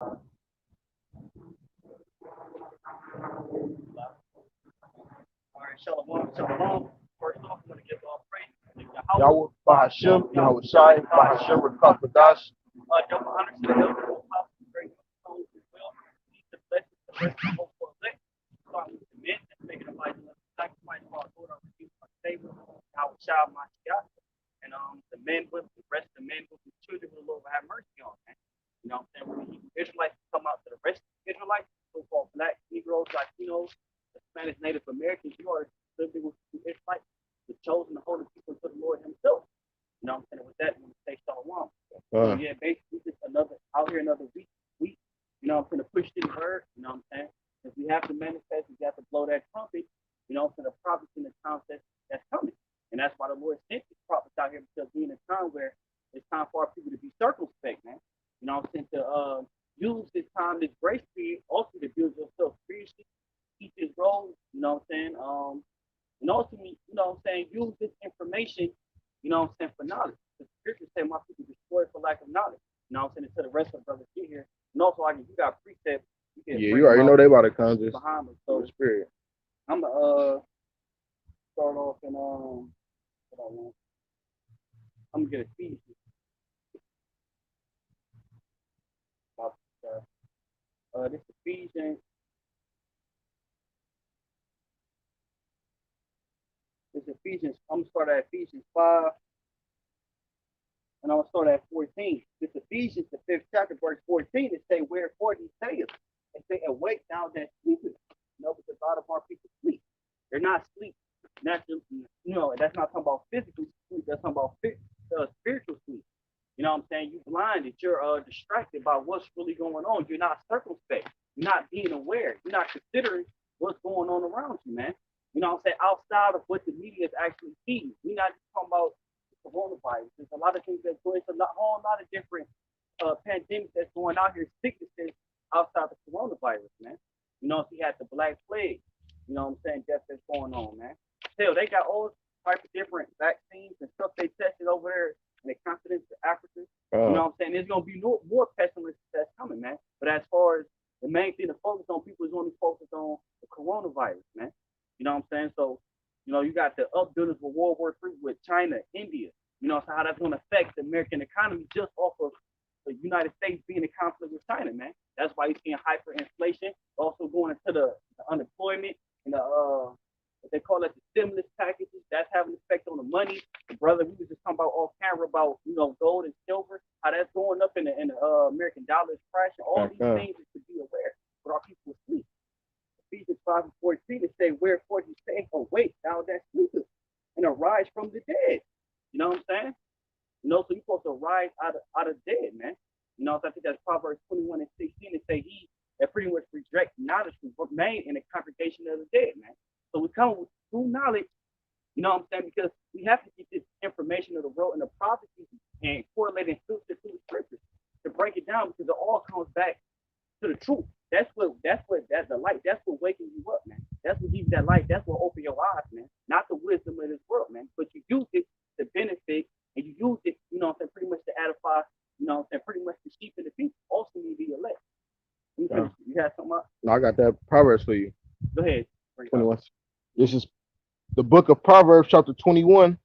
All right, shalom, shalom. First off, I'm going to give all praise. Yahweh Bahashim, Yahweh Shai, Bahashim Rakapadash. Double honor to the elder apostle, great souls as well. Peace and blessings to the rest of the whole for elect. Starting with the men that's making a life sacrifice for our Lord, our Redeemer, our Savior, our child, my God. And the men with the rest of the men with the children who the Lord will have mercy on, man. You know what I'm saying? When the Hebrew Israelites come out to the rest of the Israelites, so-called black, Negroes, Latinos, the Spanish Native Americans, you are living with the Israelites, the chosen, the holy people to the Lord himself. You know what I'm saying? With that, we say shalom. So yeah, basically just another out here another week. You know what I'm saying, to push this word, you know what I'm saying? If we have to manifest, we have to blow that trumpet, you know what I'm saying, the prophets in the times that's coming. And that's why the Lord sent these prophets out here, because we're in a time where it's time for our people to be circumspect, man. You know what I'm saying? To use this time, this grace period, also to build yourself spiritually, keep his role, you know what I'm saying? And ultimately, you know what I'm saying, use this information, you know what I'm saying, for knowledge. The scriptures say my people destroyed for lack of knowledge. You know what I'm saying? Until the rest of the brothers get here. And also, like, if you got precepts, you can Yeah, you already know they about to come just behind us. So, the spirit. I'm going to start off and, what I want. I'm going to get a Ephesians. This Ephesians. This Ephesians. I'm going to start at Ephesians 5. And I'm going to start at 14. This Ephesians, the 5th chapter, verse 14, it say, wherefore he saith, and say, awake thou that sleepest. You know, because a lot of our people sleep. They're not sleep. Naturally, you know, that's not talking about physical sleep. That's talking about spiritual sleep. You know what I'm saying? You're blinded. You're distracted by what's really going on. You're not circumspect. You're not being aware. You're not considering what's going on around you, man. You know what I'm saying? Outside of what the media is actually feeding. We're not just talking about coronavirus. There's a lot of things that's going. It's a whole lot of different pandemics that's going out here, sicknesses outside the coronavirus, man. You know, so you had the Black Plague. You know what I'm saying? Death that's going on, man. Hell, they got all types of different vaccines and stuff they tested over there in the continent of Africa. You know what I'm saying? There's gonna be more pestilence that's coming, man. But as far as the main thing to focus on, people is only focused on the coronavirus, man. You know what I'm saying? So, you know, you got the upbuildings with World War III with China, India. You know, so how that's gonna affect the American economy just off of the United States being in conflict with China, man. That's why you're seeing hyperinflation, also going into the unemployment and the what they call it, the stimulus packages. That's having an effect on the money. The brother, we was just talking about off camera about, you know, gold and silver, how that's going up in the American dollar is crashing. All these things is to be aware, but our people sleep. Ephesians 5 and 14 it say, wherefore you say, awake thou that sleepest, and arise from the dead. You know what I'm saying? You know, so you're supposed to rise out of dead, man. You know, so I think that's Proverbs 21 and 16. It say he that pretty much reject knowledge to remain in the congregation of the dead, man. So we come with true knowledge, you know what I'm saying? Because we have to get this information of the world and the prophecies and correlate and filter through the scriptures to break it down, because it all comes back to the truth. That's the light. That's what waking you up, man. That's what gives you that light. That's what open your eyes, man. Not the wisdom of this world, man. But you use it to benefit, and you use it, you know what I'm saying, pretty much to edify, you know what I'm saying, pretty much the sheep and the people, ultimately the elect. You have something else? No, I got that Proverbs for you. Go ahead. 21. This is the book of Proverbs, chapter 21,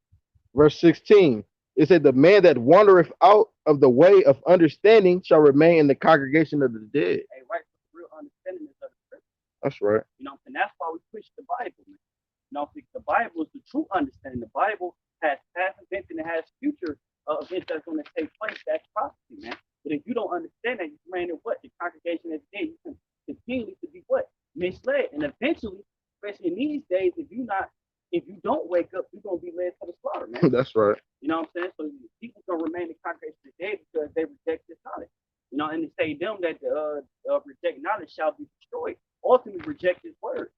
verse 16. It said, the man that wandereth out of the way of understanding shall remain in the congregation of the dead. Hey, right, real understanding is of the scripture. That's right. You know, and that's why we push the Bible, man. You know, the Bible is the true understanding. The Bible has past events and it has future events that's going to take place. That's prophecy, man. But if you don't understand that, you remain in what? The congregation is dead. You can continue to be what? Misled. And eventually, especially in these days, if you don't wake up, you're gonna be led to the slaughter, man. That's right. You know what I'm saying? So people gonna remain in the congregation today because they reject this knowledge. You know, and they say them that reject knowledge shall be destroyed. Ultimately reject his word.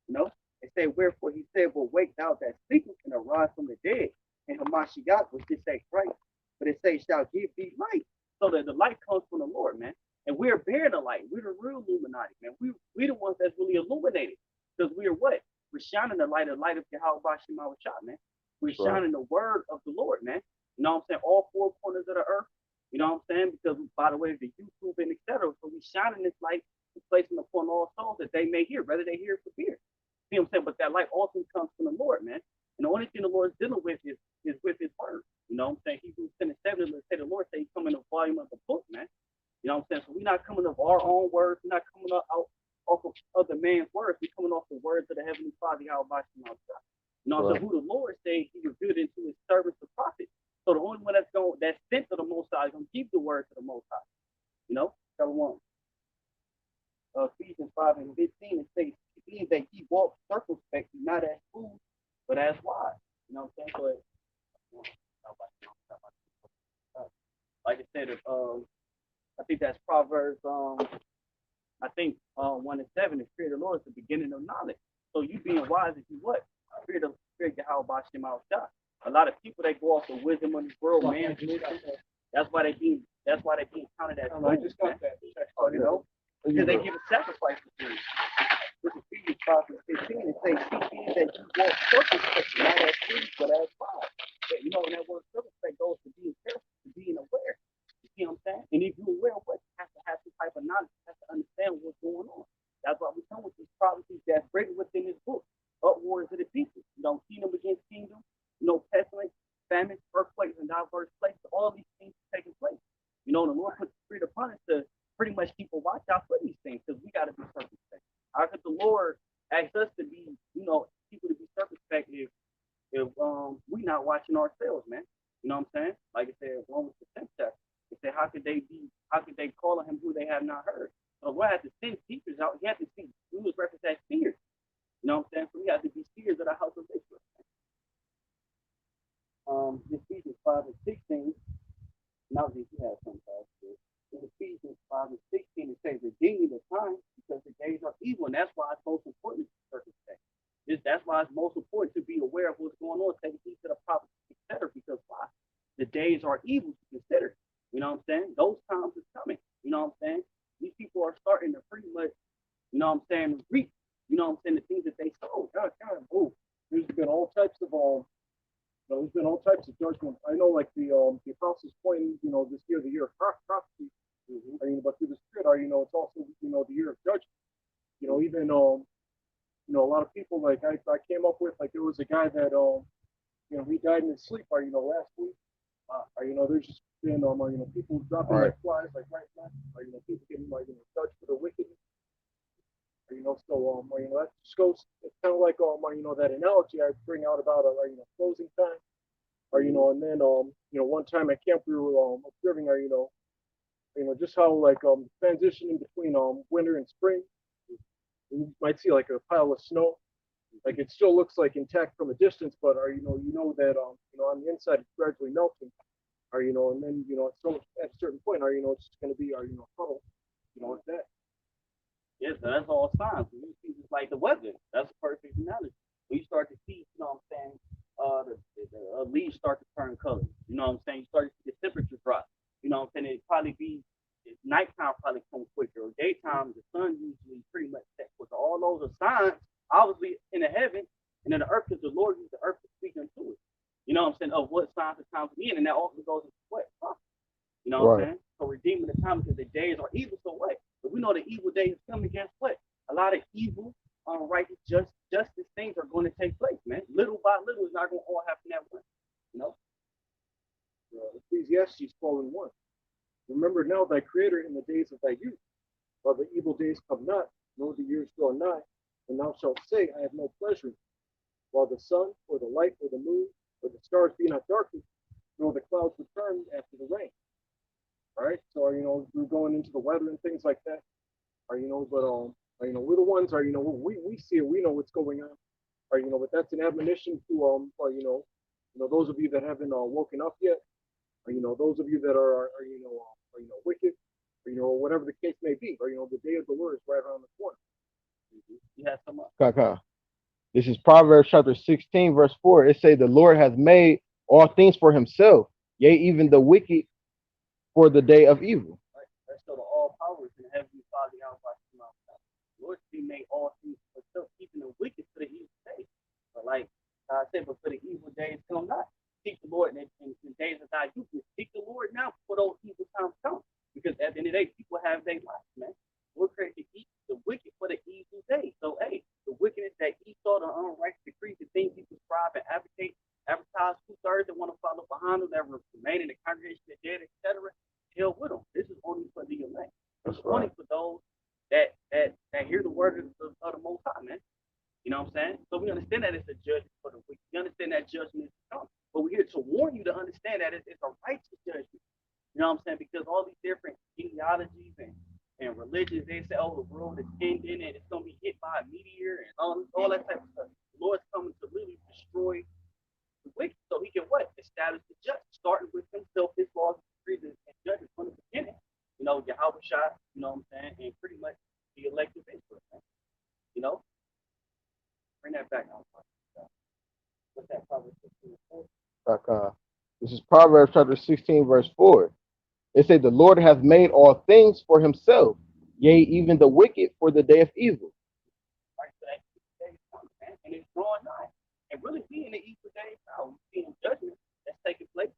You know, they say, wherefore he said, well, wake thou that sleepest and arise from the dead. And Hamashiach, which is say Christ, but it says shall give thee light. So that the light comes from the Lord, man. And we're bearing the light. We're the real Illuminati, man. We the ones that's really illuminated. Because we're what? We're shining the light of Yahweh Shema Shah, man. We're shining the word of the Lord, man. You know what I'm saying? All four corners of the earth. You know what I'm saying? Because by the way, the YouTube and etc. So we shining this light and placing upon all souls that they may hear, whether they hear it for fear. See what I'm saying? But that light ultimately comes from the Lord, man. And the only thing the Lord is dealing with is with his word. You know what I'm saying? Hebrews 10 and 7, let's say the Lord say he come in the volume of the book, man. You know what I'm saying? So we're not coming of our own words, we're not coming out off of other man's words, we're coming off the words of the Heavenly Father, how about you know, you know, so who the Lord say he revealed into his servants the prophet. So the only one that's sent to the Most High is gonna keep the word to the Most High. You know, chapter 1. Ephesians 5 and 15, it says, being that he walked circumspectly, not as fools, but as wise. You know what I'm saying? So, like I said, I think that's Proverbs, I think 1 and 7, the fear of the Lord is the beginning of knowledge. So you being wise if you what? Fear Yahweh Shem Al Shah. A lot of people they go off the wisdom of this world, man. That's why they being counted as fools. I just got that. You know, because they give a sacrifice to things. With Ephesians 5 and 15, it says, seeking that you walk circumspectly, not as fools, but as wise. You know, and that word circumspect goes to being careful, to being aware. You see what I'm saying? And if you're aware of what, you have to have some type of knowledge, you have to understand what's going on. That's why we come with these prophecies that's written within this book. Upwards of the people, you know, kingdom against kingdom, you know, pestilence, famine, earthquakes, and diverse places. All these things are taking place. You know, the Lord put the spirit upon us to pretty much keep a watch out for these things because we got to be circumspect. How could the Lord ask us to be, you know, people to be circumspect if we not watching ourselves, man? You know what I'm saying? Like I said, one was the 10th chapter. They said, how could they call on him who they have not heard? So the Lord had to send teachers out. He had to see. We was referenced as seers. You know what I'm saying? So we have to be seers of the house of Israel. Ephesians 5 and 16. Now that you have some guys, in Ephesians 5 and 16, it says, redeeming the time because the days are evil. And that's why it's most important to circumspect. That's why it's most important to be aware of what's going on, take heed to the prophets, etc. Because why? The days are evil to consider. You know what I'm saying? Those times is coming. You know what I'm saying? These people are starting to pretty much, you know what I'm saying, reap. You know what I'm saying? The things that they sow. There's been all types of there's been all types of judgment. I know, like the apostles pointing, you know, this year, the year of prophecy. Mm-hmm. I mean, but through the Spirit, you know, it's also, you know, the year of judgment. You know, even you know, a lot of people like I came up with, like there was a guy that you know, he died in his sleep. You know, last week. You know, there's just been you know, people dropping like flies, like right now. You know, people getting like, you know, judged for the wicked. You know, so you know, that just goes. It's kind of like you know, that analogy I bring out about you know, closing time. You know, and then you know, one time at camp we were observing you know, just how like transitioning between winter and spring. You might see like a pile of snow, like it still looks like intact from a distance, but you know that you know, on the inside it's gradually melting. You know, and then you know, at a certain point, you know, it's just going to be you know, puddle, you know, like that. Yes, so that's all signs. When you see just like the weather, that's a perfect analogy. When you start to see, you know what I'm saying, the leaves start to turn colors. You know what I'm saying? You start to see the temperature drop. You know what I'm saying? It probably be nighttime probably come quicker, or daytime the sun usually pretty much sets. So all those are signs, obviously in the heaven and in the earth, because the Lord used the earth to speak unto it. You know what I'm saying? Of what signs the times be in, and that also goes into what? You know what I'm saying? So redeeming the time because the days are evil. So what? But we know the evil days coming against what? A lot of evil, unrighteous, justice things are going to take place, man. Little by little, it's not going to all happen at once. You know? Ecclesiastes 12:1. Remember now thy Creator in the days of thy youth, while the evil days come not, nor the years draw nigh, and thou shalt say, I have no pleasure, while the sun, or the light, or the moon, or the stars be not darkened, nor the clouds return after the rain. All right, so you know, we're going into the weather and things like that. You know, but you know, we're the ones you know, we see it, we know what's going on. You know, but that's an admonition to you know, those of you that haven't woken up yet. You know, those of you that are you know, wicked, or, you know, whatever the case may be. You know, the day of the Lord is right around the corner. You have some. Kaka. This is Proverbs chapter 16, verse 4. It say the Lord has made all things for himself, yea, even the wicked for the day of evil. Right? That's so the all powers in heavenly Father, Lord, He made all things for himself, keeping the wicked for the evil days. But like I said, but for the evil days come not. Seek the Lord in the days of thy youth. Seek the Lord now for those evil times come. Verse only for those that hear the word of the Most High, man. You know what I'm saying? So we understand that it's a judgment for the wicked. We understand that judgment is coming. But we're here to warn you to understand that it's a righteous judgment. You know what I'm saying? Because all these different genealogies and religions, they say, oh, the world is ending and it's going to be hit by a meteor and all that type of stuff. The Lord's coming to literally destroy the wicked so he can what? Establish the just, starting with himself, his laws, decrees, and judgments from the beginning. You know, Yahweh Shah, you know what I'm saying? And pretty much the elected Israel, man. You know? Bring that back on. What's that, Proverbs 16:4? This is Proverbs chapter 16, verse 4. It says, the Lord hath made all things for himself, yea, even the wicked for the day of evil. Right, so that day is coming, man, and it's drawing nigh. And really being the evil days now, we see in judgment that's taking place.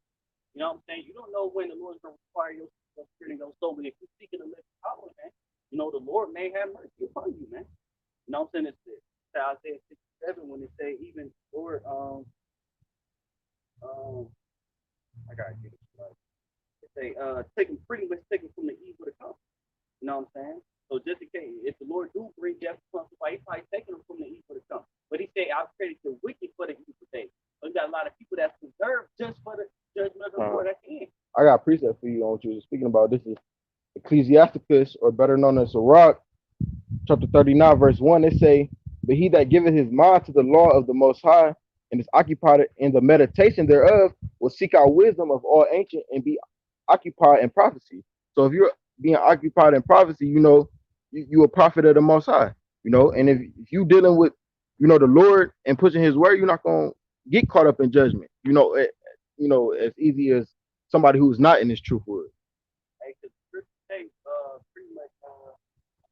You know what I'm saying? You don't know when the Lord's going to require your spirit and your soul, but if you're seeking the living power, man, you know, the Lord may have mercy upon you, man. You know what I'm saying? It's Isaiah 67 when they say even Lord, I gotta get it right. They say, taking pretty much taking from the evil to come. You know what I'm saying? So just in case, if the Lord do bring death upon somebody, he's probably taking them from the evil to come. But he said, I've created the wicked for the evil day. So you got a lot of people that's reserved just for the judgment of the Lord at the end. I got a precept for you on what you were speaking about. This is Ecclesiasticus, or better known as Sirach, chapter 39, verse 1. It say, but he that giveth his mind to the law of the Most High and is occupied in the meditation thereof will seek out wisdom of all ancient and be occupied in prophecy. So if you're being occupied in prophecy, you know, you a prophet of the Most High, you know, and if you dealing with, you know, the Lord and pushing his word, you're not going to get caught up in judgment, you know, as easy as somebody who's not in this truth would. Hey, because scripture says, pretty much,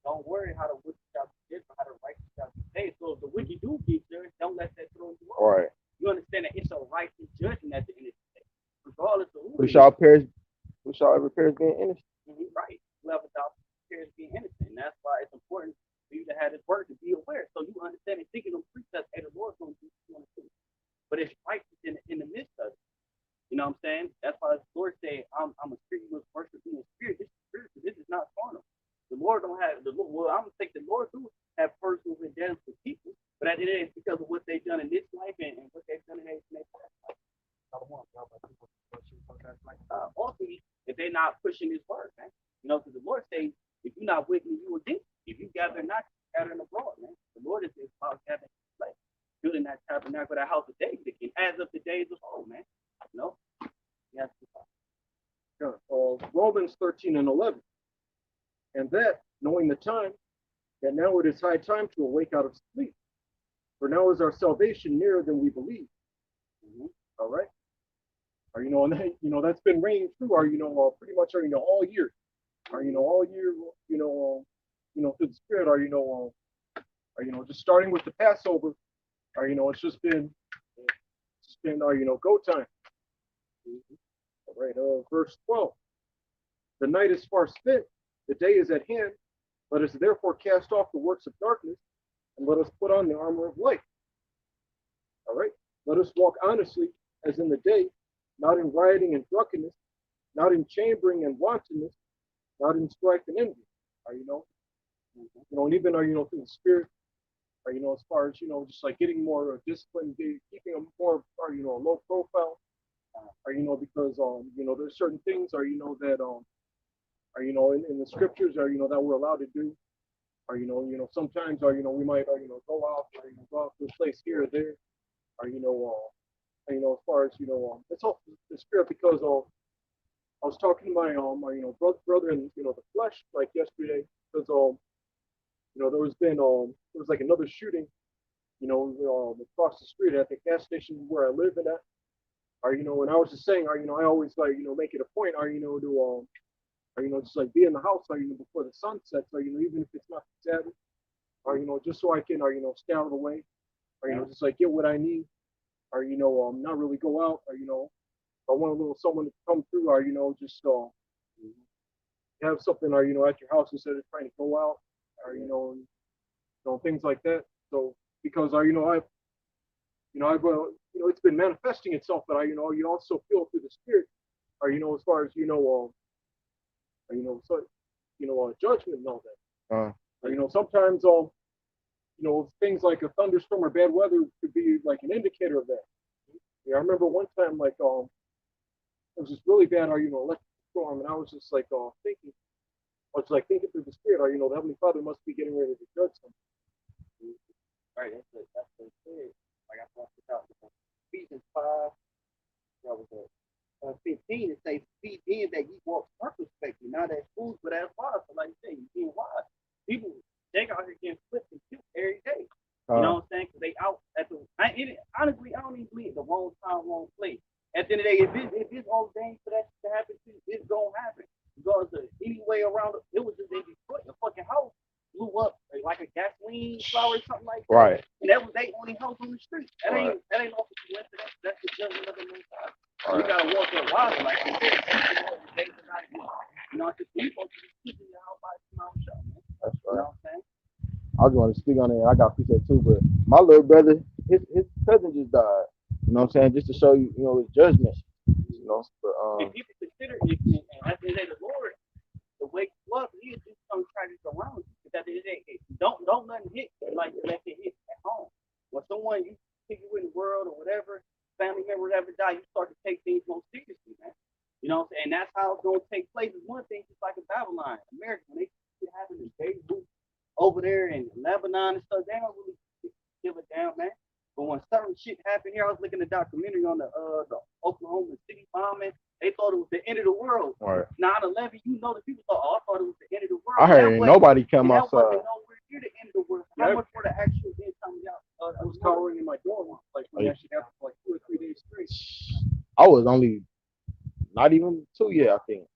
don't worry how the wicked shall be judged, or how the righteous shall be paid. So if the wicked do get judged, don't let that throw you off. All right. You understand that it's a righteous judgment at the end of the day, regardless of who. We shall ever perish being innocent. Right. Whoever thou perish being innocent. And that's why it's important for you to have this word to be aware. So you understand and thinking of precepts, hey, the Lord's going to do what you want to do. But it's righteous in the midst of it. You know what I'm saying? That's why the Lord said, I'm a spirit, you must worship me in spirit. This is spiritual. This is not carnal. The Lord don't have the Lord. Well, I'm gonna think the Lord do have personal vendettas with people, but at the end it's because of what they've done in this life and what they've done in their past life. Ultimately, if they're not pushing His word, man, you know, because the Lord says, if you're not with me, you will get. If you gather not, gathering abroad, man. The Lord is about gathering place, building that tabernacle, that house of David again, as of the days of old, man. You know, yes. Romans 13 and 11. And that, knowing the time, that now it is high time to awake out of sleep. For now is our salvation nearer than we believe. All right. Or, you know, and that, you know, that's been reigning through our, you know, pretty much, you know, all year. Or, you know, all year, you know, through the Spirit, or, you know, just starting with the Passover, or, you know, it's just been, you know, go time. All right. Verse 12. The night is far spent, the day is at hand. Let us therefore cast off the works of darkness, and let us put on the armor of light. All right. Let us walk honestly as in the day, not in rioting and drunkenness, not in chambering and wantonness, not in strife and envy. You know, and even you know, through the Spirit, you know, as far as, you know, just like getting more disciplined, keeping a more, you know, low profile, you know, because you know, there's certain things, you know, that you know, in the scriptures, you know, that we're allowed to do, you know, sometimes, you know, we might, you know, go out to a place here or there, you know, as far as, you know, it's all the Spirit, because I was talking to my you know, brother in, you know, the flesh, like yesterday, because you know, there was like another shooting, you know, across the street at the gas station where I live in at, you know, and I was just saying, you know, I always like, you know, make it a point, you know, to you know, just like be in the house, you know, before the sun sets, you know, even if it's not Sabbath, you know, just so I can, you know, stay out of the way, you know, just like get what I need, you know, not really go out, you know, I want a little someone to come through, you know, just have something, you know, at your house instead of trying to go out, you know, things like that. So because you know, I've you know, it's been manifesting itself, but you know, you also feel through the Spirit, you know, as far as, you know, so judgment and all that. Sometimes things like a thunderstorm or bad weather could be like an indicator of that. I remember one time it was just really bad, electrical storm, and I was just like thinking, thinking through the spirit, the Heavenly Father must be getting ready to judge something. Right, that's what it said. Like I brought this out. Ephesians 5, 15, it says, "Be in that ye walk circumspectly, not as fools, but as wise." So like you say, you being wise. People, they out here getting flipped and killed every day. You know what I'm saying? Because they out at honestly, I don't even believe the wrong time, wrong place. At the end of the day, if it's ordained for that to happen to you, it's going to happen. Because any way around it was just in Detroit, a fucking house blew up like a gasoline flower or something like that. Right. And that was their only house on the street. That ain't no coincidence. That's the judgment of the Most High. So you gotta walk that water like you said. It's you supposed to be keeping your house by the mouth shut, man. That's right. You know what I'm saying? I was going to speak on it. I got preset too, but my little brother, his cousin just died. You know what I'm saying? Just to show you, his judgment. But if people consider it, and at the end of the Lord, the way you love, he is just gonna try to surround you. Because at the end of the day, don't nothing hit like let it hit at home. When someone you think you in the world or whatever, family member ever die, you start to take things more seriously, man. You know what I'm saying? And that's how it's gonna take place. Is one thing, just like in Babylon, America, when they see it happen in Beirut, over there in Lebanon and stuff, they don't really give a damn, man. But when certain shit happened here, I was looking at a documentary on the Oklahoma City bombing. They thought it was the end of the world. right. 9/11, the people thought, I thought it was the end of the world. I heard nobody come outside. outside. That wasn't nowhere near the end of the world. How much for the actual end coming out? I was cowering in my dorm, when it actually happened for 2 or 3 days straight. I was only not even 2 yet, I think.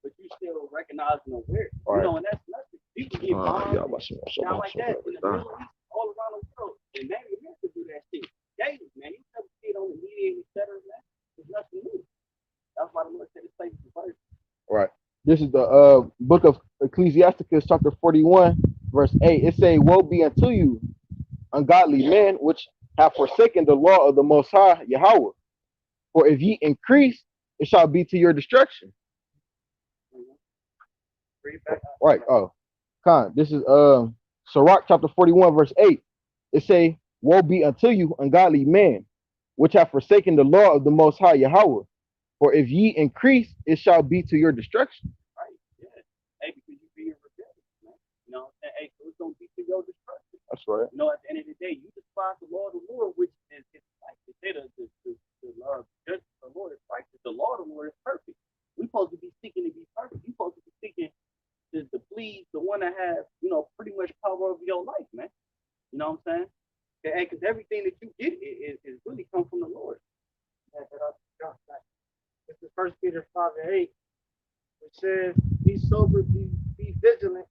But you still recognizing aware. Right. And that's nothing. People get bombed down like that in the Middle East, all around the world. And man, you have to do that shit daily, man. You never see it on the media, etc. Man, it's nothing new. That's why the Lord said it's safe to first. Right. This is the book of Ecclesiasticus, chapter 41, verse 8. It say, "Woe be unto you, ungodly men, which have forsaken the law of the Most High Yahweh. For if ye increase, it shall be to your destruction." Right. Oh, this is Sirach chapter 41, verse 8. It say, "Woe be unto you, ungodly men, which have forsaken the law of the Most High Yahweh. For if ye increase, it shall be to your destruction." Right. Yeah. Hey, because you being rebellious, man. Hey, so it's gonna be to your destruction. That's right. At the end of the day, you despise the law of the Lord, which is like they say the law of the Lord is righteous. The law of the Lord is perfect. We're supposed to be seeking to be perfect. You're supposed to be seeking to please the one that has, pretty much power over your life, man. You know what I'm saying? Because everything that you get is really come from the Lord. This is 1 Peter 5:8, which says, "Be sober, be vigilant,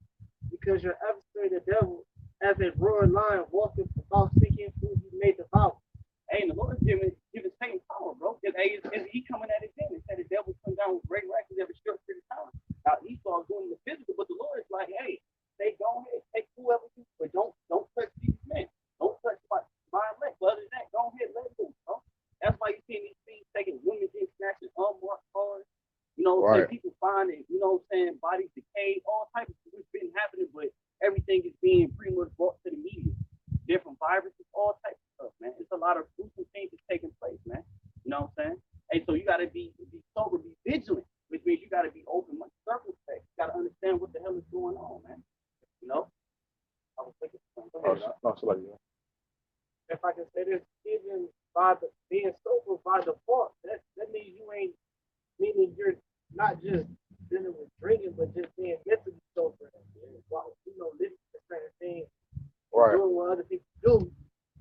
because your adversary the devil, as a roaring lion, walketh about seeking whom he may devour." Hey, and the Lord is giving Satan power, bro. He coming at his end and said the devil come down with great wrath every short period of time. Now Esau is doing the physical, but the Lord is like, hey, they go ahead, take whoever you, but don't touch these men. Don't touch my elect. But other than that, go ahead, let it go, bro. That's why you see these things taking women getting snatching unmarked cars. Right. People finding, bodies decayed, all types of things been happening, but everything is being pretty much brought to the media. Different viruses, all types of stuff, man. It's a lot of gruesome things that's taking place, man. You know what I'm saying? And so you gotta be sober, be vigilant, which means you gotta be open, much circumspect. You gotta understand what the hell is going on, man. I was thinking If I can say this, even by being sober by default, that means you ain't, meaning you're not just dealing with drinking, but just being mentally sober. Living the certain things, Right. doing what other people do.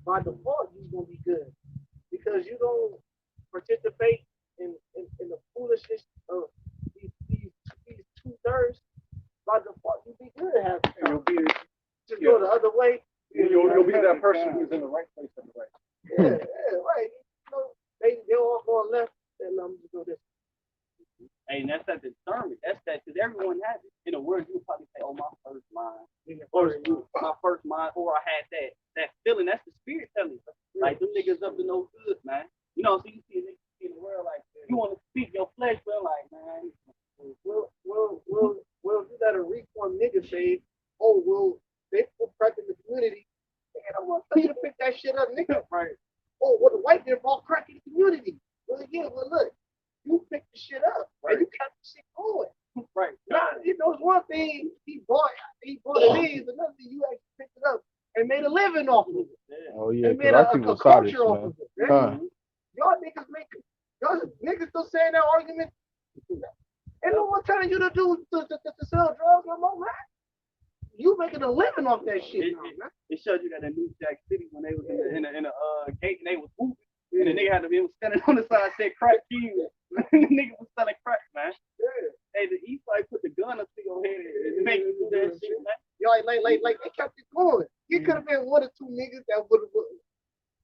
By default, you're gonna be good because you don't participate in the foolishness of these 2/3. By default, you'll be good at having. You'll be just go the other way. You'll be that person who's in the right place at the right time. Yeah, right. They all going left, and I'm just go this. Hey, and that's that discernment. That's that, because everyone has it. In a word, you would probably say, "Oh, my first mind," my first mind, or I had that feeling. That's the spirit telling you. Like them niggas up to no good, man. So you see niggas in the world like you want to speak your flesh, but like, man, Will say, oh, well, they crack in the community. And I'm going to tell you to pick that shit up, nigga. Right. Oh, well, the white man brought crack in the community. Well, yeah, well, look, you picked the shit up. Right. And you kept the shit going. Right. Now, you know, it's one thing he brought it in, another thing you actually picked it up and made a living off of it. Oh yeah, and made because a I was culture Sardis, off man. of it. Right? Y'all niggas still saying that argument. Ain't no one telling you to sell drugs no more, man. You making a living off that shit, man. It showed you that in New Jack City when they was in a gate and they was whooping. And the nigga had to be standing on the side said crack king. The nigga was selling crack, man. Yeah. Hey, the East Side put the gun up to your head and make you do that shit, man. Y'all like they kept it going. It could have been one or two niggas that would have,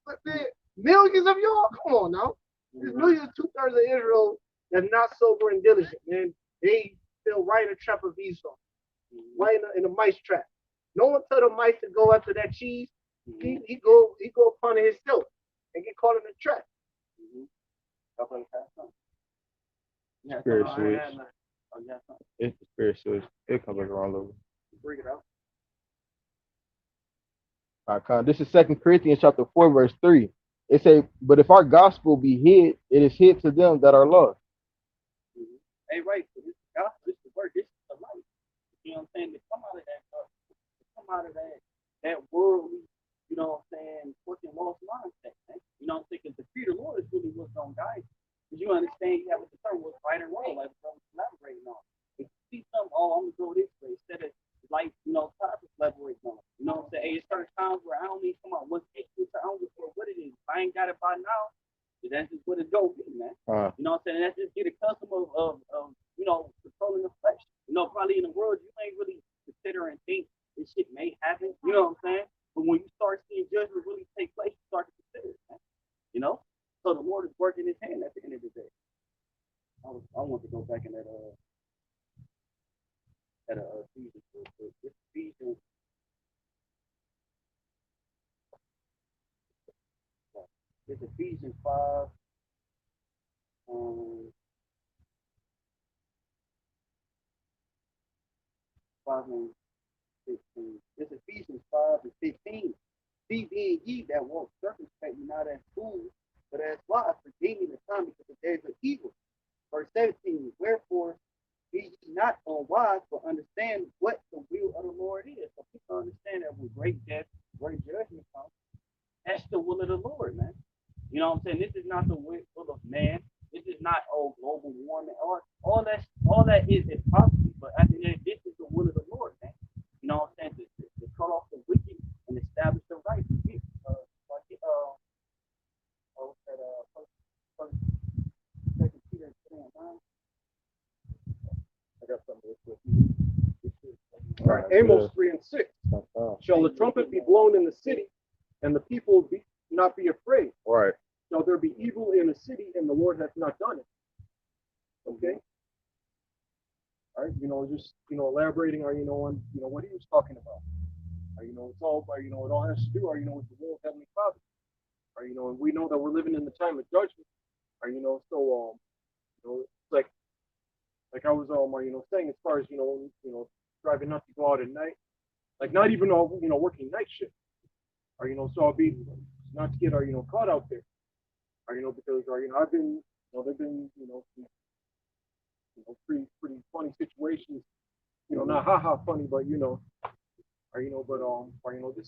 but then millions of y'all. Come on now. There's millions, 2/3 of Israel that's not sober and diligent, man. They still right in a trap of Esau, right in a mice trap. No one tell the mice to go after that cheese. He go upon himself and get caught in the trap. Spirit switch. It's the spirit switch. It comes back around a little. Bring it out. All right, this is 2 Corinthians chapter 4, verse 3. It say, but if our gospel be hid, it is hid to them that are lost. Hey, right. So this is the gospel, this is the word, this is the life. You know what I'm saying? To come out of that worldly, you know what I'm saying, working lost mindset, man. You know what I'm saying? Because the fear of the Lord is really what's going to guide you. Because you understand you have to determine what's right and wrong, like we're collaborating on. If you see something, oh, I'm going to go this way, instead of like, you know, try to collaborate on it. You know what I'm saying? Hey, it's certain times where I don't need to come out one stick, I don't give a what it is. If I ain't got it by now, that's just what it's going to be, man. You know what I'm saying? And that's just get a custom of you know, controlling the flesh. You know, probably in the world, you ain't really consider and think this shit may happen. You know what I'm saying? But when you start seeing judgment really take place, you start to consider it, man. You know? So the Lord is working his hand at the end of the day. I want to go back in that Ephesians. This Ephesians. It's Ephesians 5. 5 and 16. It's Ephesians 5 and 15. See being ye that walk circumspectly, not as fools, but as wise, redeeming the time because the days are evil. Verse 17. Wherefore be ye not unwise, but understand what the will of the Lord is. So people understand that when great death, great judgment comes, that's the will of the Lord, man. You know what I'm saying? This is not the will of man. This is not global warming. All that is prophecy, but at the end, this is the will of the Lord, man. You know what I'm saying? To cut off the wicked and establish the right. I got something real quick. All right, Amos 3 and 6. Shall the trumpet be blown in the city, and the people not be afraid? Right. Shall there be evil in the city, and the Lord hath not done it? Okay. All right, just elaborating, on what he was talking about. It's all, it all has to do, with the will of Heavenly Father. And we know that we're living in the time of judgment. So it's like I was saying, as far as driving not to go out at night, like not even working night shift. So I'll be not to get caught out there. Because I've been there've been pretty funny situations. Not funny, but this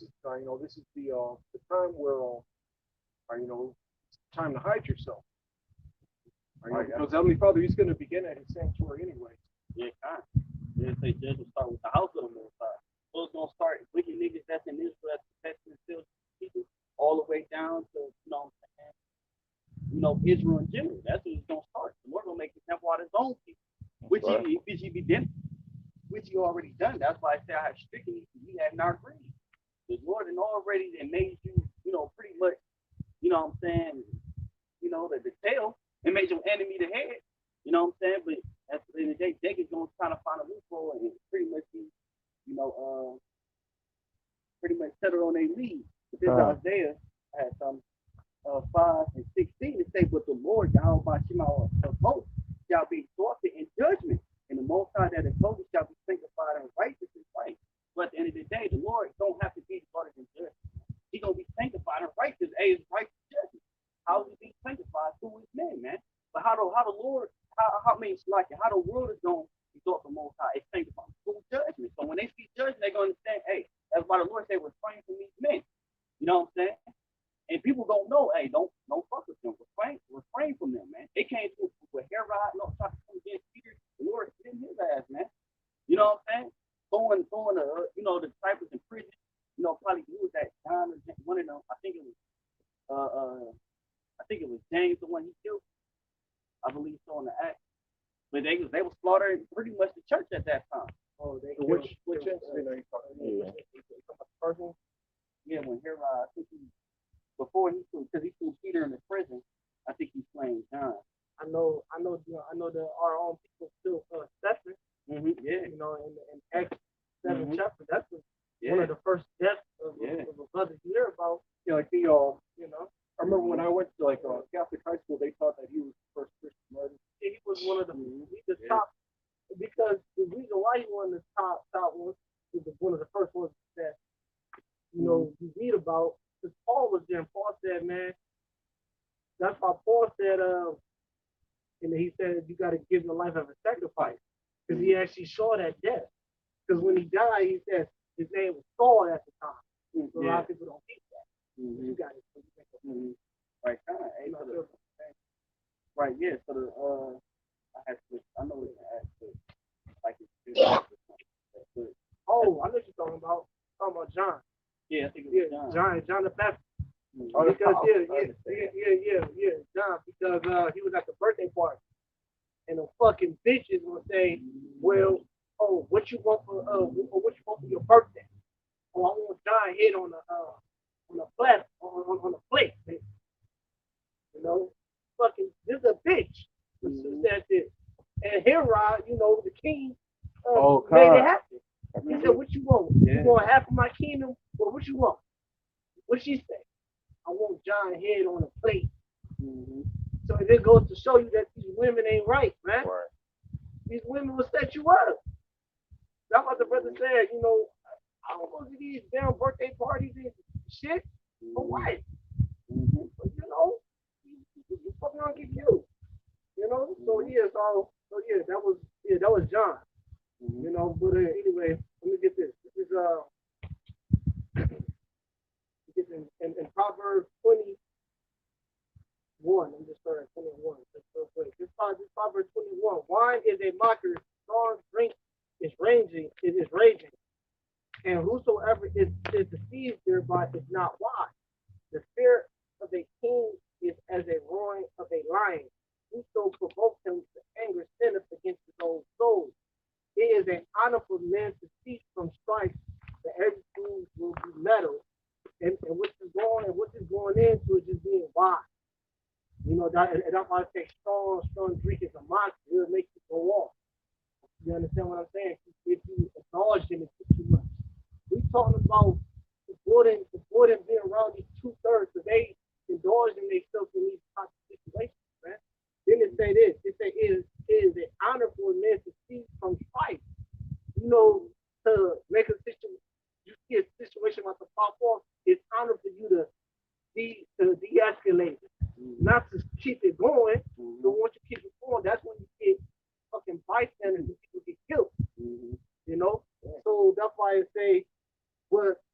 is the time where it's time to hide yourself. Because Heavenly Father, He's going to begin at His sanctuary anyway. Yeah, kind. They say judgment start with the house of the Most High. So it's gonna start wicked niggas that's in Israel, that's protecting still people, all the way down to Israel in general. That's what it's gonna start. The Lord gonna make the temple out of His own people, which He be done, which He already done. That's why I say I have stricken you, He have not agreed. The Lord had already made you, pretty much, what I'm saying, the tail, and made your enemy the head. You know what I'm saying? But at the end of the day, Jacob's gonna try to find a loophole and pretty much be, pretty much settle on their lead. But this Isaiah had some 5 and 16 to say, but the Lord Yahweh of hosts shall be exalted in judgment, and the Most High that is holy shall be sanctified in righteousness, right? it's like how the world is going to resort to Most High. It's thinking about full judgment. So when they see judgment, they're going to understand, hey, that's why the Lord said, refrain from these men. You know what I'm saying? And people gonna know, hey, don't fuck with them. Refrain from them, man. They came to with Herod, no, trying to come against Peter. The Lord sent his ass, man. You know what I'm saying? Throwing the disciples in prison. You know, probably who was that John or one of them. I think it was James, the one he killed. I believe so in the act. But they was slaughtering pretty much the church at that time. Oh, they which incident are you talking about? Yeah. Yeah, when Herod, I think before he threw Peter in the prison, I think he's playing John. I know that our own people still Stephen. Yeah. You know, in Acts 7 chapter, that's Yeah. one of the first deaths of a brother you hear about. Yeah, like the You know, I remember when I went to like Catholic high school, they thought that he was the first Christian martyr. he was one of the top, because the reason why he won the top was one of the first ones that you read about, because Paul was there, and Paul said, man, that's why Paul said, and he said you got to give your life as a sacrifice, because he actually saw that death. Because when he died, he said his name was Saul at the time. So a lot of people don't think that. You got it. Right, kind of. Right, yeah. So I know it's like it's oh, I know what you're talking about. Talking about John. Yeah, I think it was John the Baptist. Oh, Because John, because he was at the birthday party, and the fucking bitches will say, well, oh, what you want for your birthday? Oh, I want John head on a plate, on a plate. You know, fucking, this is a bitch. Said this. And Herod, the king, made it happen. He said, what you want? You want half of my kingdom? Well, what you want? What she say? I want John head on a plate. So it goes to show you that these women ain't right, man. Right. These women will set you up. That's what the brother said, I don't go to these damn birthday parties and shit. For what? But, you fucking gonna get killed. That was John. But anyway, let me get this. This is in Proverbs 21. I'm just starting 21. This Proverbs 21. Wine is a mocker, strong drink is raging, and whosoever is deceived thereby is not wise. The fear of a king is as a roaring of a lion. Whoso provokes him to anger sinneth against his own soul. It is an honor for men to cease from strife, that every fool will be meddled. And what is going into is just being wise. That's why I say strong drink is a monster. It'll make you go off. You understand what I'm saying? If you indulge in it too much. We're talking about supporting being around these 2/3, so they indulge in themselves in these types of situations, man. Then it say this. It say it is an honor for a man to cease from strife. To make a situation, you see a situation about to pop off, it's honor for you to de-escalate it, not to keep it going. So once you keep it going, that's when you get fucking bystanders and people get killed. So that's why it say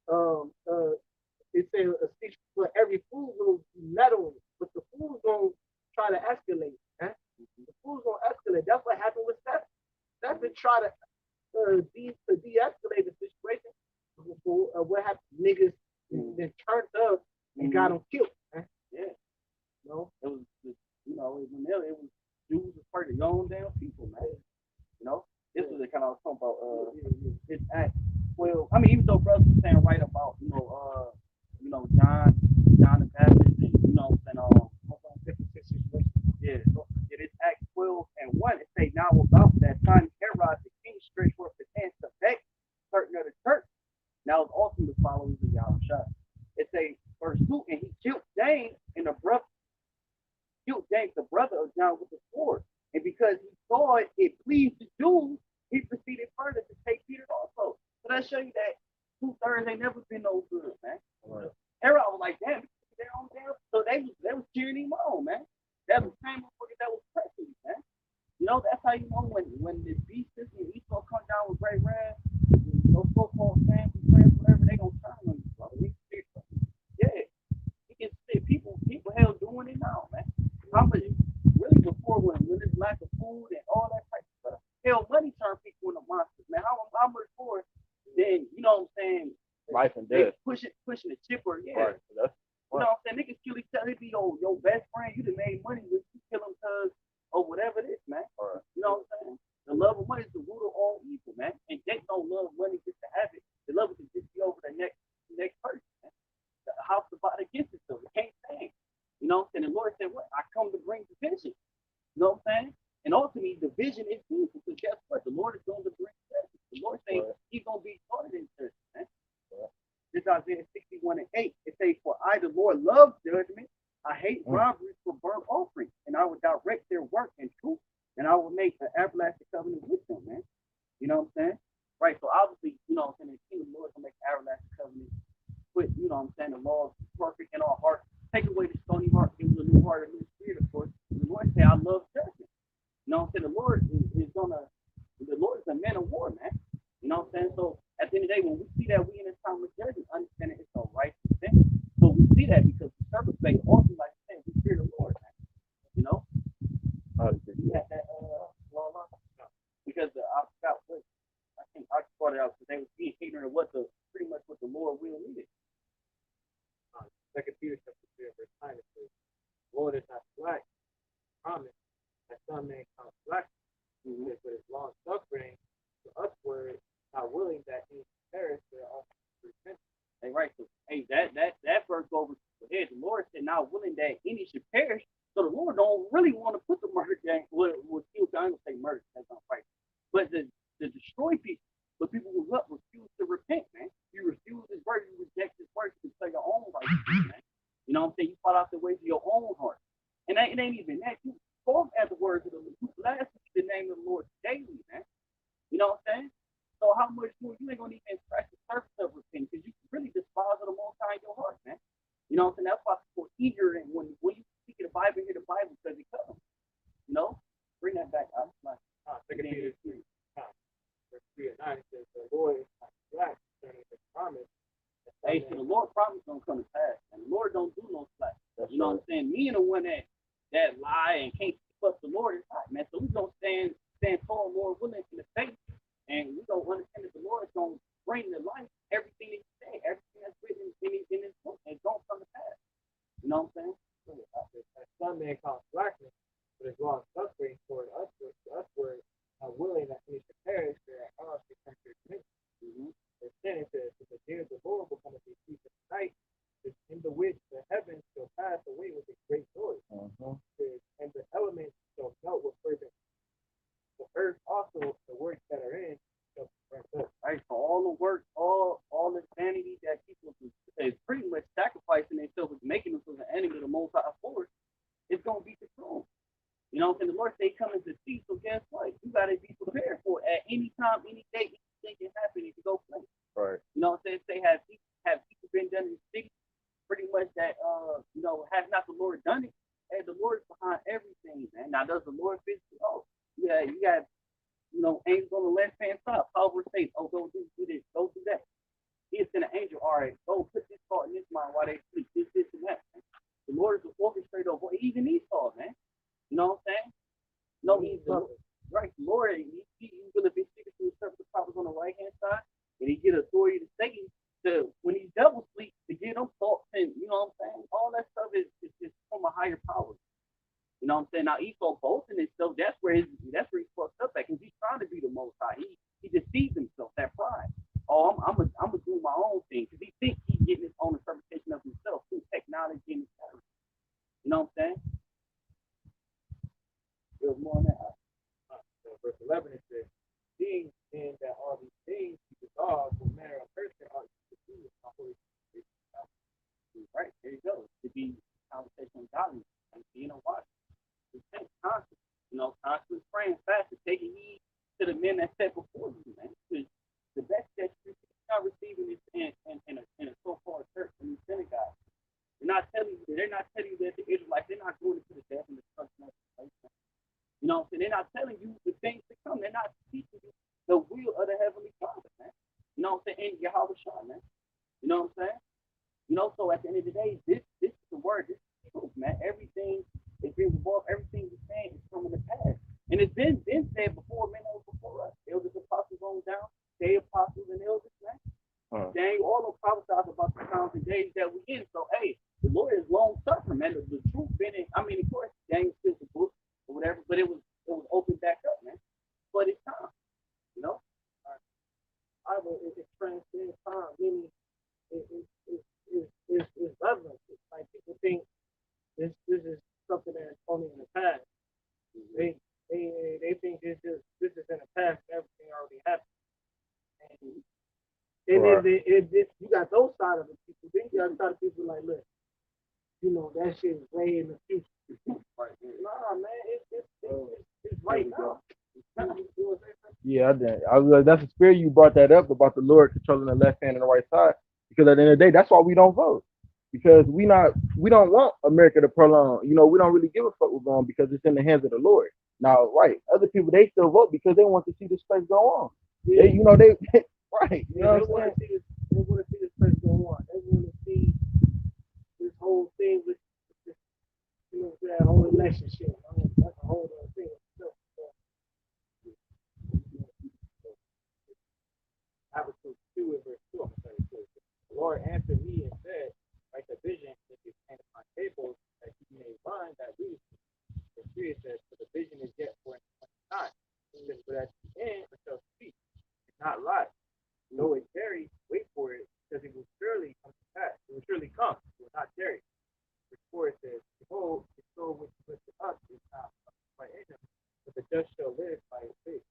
a speech for every fool will be meddling, but the fool's gonna try to escalate. The fool's gonna escalate. That's what happened with Stephen. Stephen tried to de-escalate the situation. What happened? Niggas then turned up and got him killed. Yeah. It was Jews was part of your own damn people, man. This was the kind of I was talking about. His act. Well, I mean, even though brothers were saying right about John the Baptist, and it Acts 12:1. It say now about that time Herod the king stretched forth his hands to vex certain of the church. Now it's also the followers of Yahushua. It say verse 2, and he killed James the brother of John with the sword. And because he saw it pleased the Jews, he proceeded further to take Peter also. So that show you that 2/3 ain't never been no good, man. Right. Herod was like, damn, they're on there. So they was cheering him on, man. That was the same motherfucker that was pressing, man. That's how you saying, you know what I'm saying? Life and They death. pushing the chipper, yeah. Right. So that's You know what I'm saying? Niggas kill each other. It be your best friend. You done made money with. You kill them cause or whatever it is, man. right. You know what I'm saying? The love of money is the root of all evil, man. And they don't love money just to have it. They love it to just be over the next person, man. The house divided against itself. It can't stand. You know what I'm saying? The Lord said, what? I come to bring division. You know what I'm saying? And ultimately, division is beautiful because guess what? The Lord is going to bring judgment. The Lord says he's going to be started in judgment, man. This Isaiah 61 and 8. It says, for I, the Lord, love judgment. I hate robbery for burnt offering. And I will direct their work in truth. And I will make an everlasting covenant with them, man. You know what I'm saying? Right. So obviously, you know what I'm saying? The king of the Lord will make an everlasting covenant. Put, you know what I'm saying, the law is perfect in our heart. Take away the stony heart, give us a new heart, a new spirit, of course. The Lord say, I love judgment. You know what I'm saying? The Lord is a man of war, man. You know what I'm saying? So at the end of the day, when we see that we in this time of judgment, understanding it's a righteous thing. But we see that because we serve faith also, like I said, we fear the Lord, man. You know? You had that law line? No. Because I forgot what I think I brought it out because they was being ignorant of what pretty much what the Lord will is. Second Peter chapter 3 verse 9 it says, Lord is not slack, promise that some may count slack, but is long suffering to usward, not willing that he perish, but also repent. Hey, right. So, hey, that verse goes over the head. The Lord said, not willing that any should perish. So the Lord don't really want to put the murder gang. Well, still, I'm gonna say murder. That's not right. But to destroy people. But people will refuse to repent, man. You refuse His word. You reject His word. You say your own righteousness, man. You know what I'm saying? You fall out the ways of your own heart. And it ain't even that. You talk at the words of the Lord. You blaspheme the name of the Lord daily, man. You know what I'm saying? So how much more you ain't gonna even scratch the surface of repentance because you really despise of the Most High in your heart, man. You know what I'm saying? That's why people are eager and when you speak of the Bible, hear the Bible because it comes. You know? Bring that back. I'm like, Second Peter 3 verse 3 and 9 it says, the Lord is not slack concerning His promise. Hey, so the Lord promise don't come to pass, and the Lord don't do no slack. You know what I'm saying? Me and the one that lie and can't keep up the Lord is hot, man. So we gonna stand tall, more willing in the faith, and we don't understand that the Lord is gonna bring to life everything that He said, everything that's written in His book, and don't come to pass. You know what I'm saying? Some may count slackness, but is long suffering toward usward, not willing that he should perish, but that all should come to repentance. Verse 10 it says, the day of the Lord will come as a thief in the night, in the which the heavens shall pass away with a great noise, and the elements shall melt with fervent. The earth also, the works that are in, shall be burnt up. Right. So all the work, all the vanity that people is pretty much sacrificing themselves, making themselves an enemy of the Most High force, it's gonna be consumed. You know what I'm saying? The Lord say come as a thief, so guess what? You gotta be prepared for it. At any time, any day, anything can happen if you go play. Right. You know what I'm saying? Say have people been done in the city, pretty much that you know, has not the Lord done it? Hey, the Lord is behind everything, man. Now does the Lord physically? Oh, yeah, you got, you know, angels on the left hand side, power safe. Oh, go do this, go do that. He sent an angel, all right, go put this thought in this mind while they sleep, this, and that. Man. The Lord is the orchestrator of even these thoughts, man. You know what I'm saying? No, he's right. The Lord, he will be speaking to his servant prophets on the right hand side, and he get authority to Satan to when he double sleep to get them thoughts and you know what I'm saying? All that stuff is from a higher power. You know what I'm saying? Now Esau boasting himself, that's where he's fucked up at because he's trying to be the Most High. He deceived himself, that pride. Oh, I'm gonna do my own thing because he thinks he's getting his own interpretation of himself through technology and his. You know what I'm saying? There's more on that. Verse 11 it says, seeing then that all these things be dissolved, no matter of person ought to do with my holy Spirit. Right, there you go. To be conversation with godliness and being a watch. Repent constantly. You know, constantly praying, fasting, taking heed to the men that set before you, man. Because the best that you're not receiving is in a so-called church in the synagogue. They're not telling you that the Israelites, they're not going into the death and destruction of the place. You know what I'm saying? They're not telling you the things to come. They're not teaching you the will of the Heavenly Father, man. You know what I'm saying? And Yahweh Shah, man. You know what I'm saying? You know, so at the end of the day, this is the word, this is the truth, man. Everything is being revolved, everything we're saying is coming to pass. And it's been said before, men that was before us. Elders, apostles on down, they apostles and elders, man. Daniel, all those prophesied about the times and days that we in. So hey, the Lord is long suffering, man. The truth been in. I mean, of course, Daniel still the book or whatever, but it was opened back up, man. But it's time, you know. Bible is transcends time, meaning it's relevant. It's like people think this is something that's only in the past. They think this is in the past. Everything already happened. And you got those side of the people. Then you got side of people like, look, you know, that shit is way in the future. Nah, man, it's right now. Yeah, I did. That's the spirit you brought that up about the Lord controlling the left hand and the right side. Because at the end of the day, that's why we don't vote. Because we don't want America to prolong. You know, we don't really give a fuck what's going on because it's in the hands of the Lord. Now, right, other people they still vote because they want to see this place go on. Yeah. They right. You know what I'm saying? They want to see this place go on. They want to see this whole thing with this, you know, that whole election shit. I mean, that's a whole other thing. Habakkuk 2 and verse 2, I'm going to tell you. The Lord answered me and said, write the vision that is handed on tables that you may find that reads. The spirit says, for the vision is yet for an time. But at the end, it shall speak, and not lie. Though it tarry, wait for it, because it will surely come to pass. It will surely come. It will not tarry. Verse 4 says, behold, the soul which is lifted up is not by him, but the just shall live by his faith.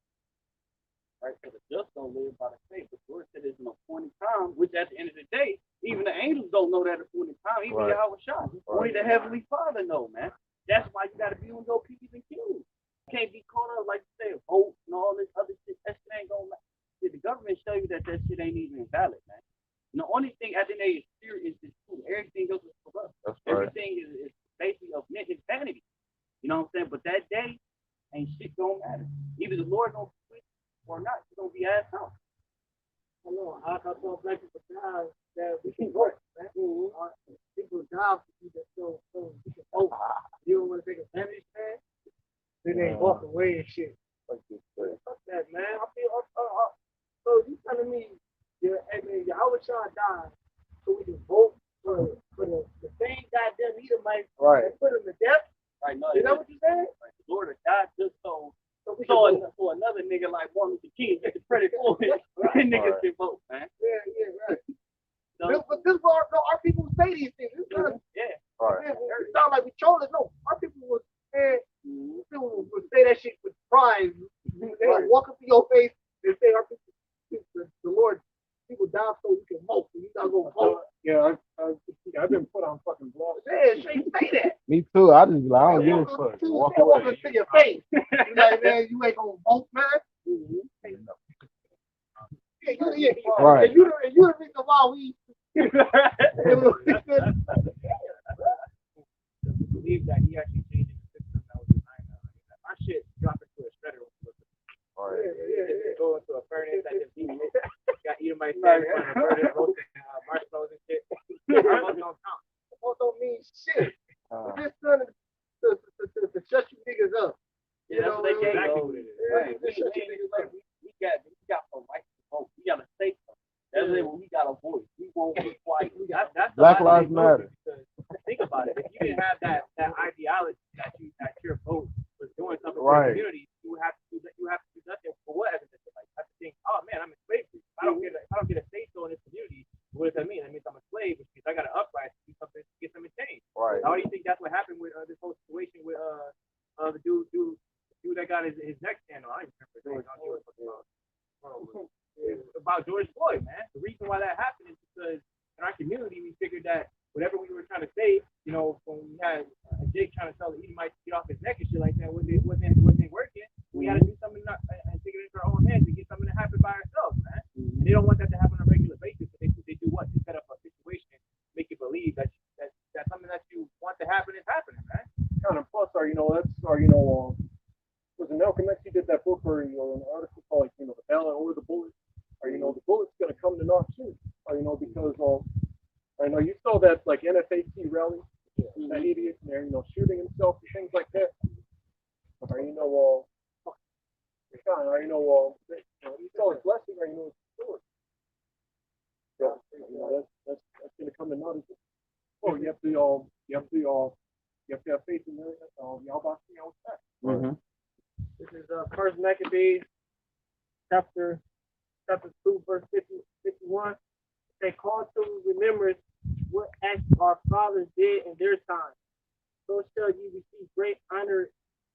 Right, so the just don't live by the faith. The Lord said there's an appointed time, which at the end of the day, even the angels don't know that appointed time. Even Yahweh Shah, only the Heavenly Father know, man. That's why you got to be on your P's and Q's. You can't be caught up like you say, vote and all this other shit. That shit ain't gonna. The government show you that shit ain't even valid, man. And the only thing at the end of the day is spirit is the truth. Everything else is corrupt. Everything is basically of vanity. You know what I'm saying? But that day ain't shit gonna matter. Either the Lord gonna quit or not, you're gonna be asked out. I know. I thought black people die that we can work, man. People die for you that so we can vote. You don't want to take advantage, man. Then they walk away and shit. Fuck that, man. I feel so you telling me Yahweh Shah died so we can vote for the same goddamn Edomite and put him to death? Right, no, is that what you said? Right. The Lord of God just so another nigga like Martin Luther King get the credit for it. Niggas can vote, man. Yeah, right. So, but this is our people say these things. It's not, it sounds like we trolling. No, our people would people would say that shit with pride. They would walk up to your face and say our people, the Lord, people die so you can vote. You gotta go vote. Yeah, I've been put on fucking blocks. Yeah, say that. Me too. I just I don't give a fuck. Walk away. To your face. You like, man, you ain't gonna vote, man. Yeah. Right. And you the reason why we believe that he actually changed the system that was designed. Our shit dropped into a shredder. Go into a furnace that just got eaten by furnace, roasting marshmallows and shit. Our votes don't count. Votes don't mean shit. We're just trying to shut you niggas up. Yeah, that's what they gave exactly what it is. Right. We got a right to vote. We got a say so. That's it. When we got a voice, we won't be quiet. That's Black Lives Matter. Think about it. If you didn't have that ideology that your vote was doing something for the community, you would have to do nothing for what evidence. Like I have to think, oh man, I'm in slavery. If I don't get a say so in this community, what does that mean? That means I'm a slave, which means I got to uprise to do something to get something changed. Right. How do you think that's what happened with this whole situation with the dude that got his neck stand on? I don't even remember. About George Floyd, man. The reason why that happened is because in our community we figured that whatever we were trying to say, you know, when we had Jake trying to tell the Edomite to get off his neck and shit like that, wasn't working. We had to do something and take it into our own hands and get something to happen by ourselves, man. And they don't want that to happen on a regular basis. So they do what? They set up a situation, make you believe that something that you want to happen is happening, man. Kind of plus, was it Malcolm X? He did that book or an article called, the ballot or the bullet. Or the bullet's gonna come to knock soon. Or because I know you saw that like NFAC rally, that idiot there, shooting himself and things like that. Or you saw his blessing, or his sword. So on the notice. Oh, you have to have faith in Yahweh. Mm-hmm. This is First Maccabees, chapter 2, verse 51. They call to remembrance what acts our fathers did in their time. So shall you receive great honor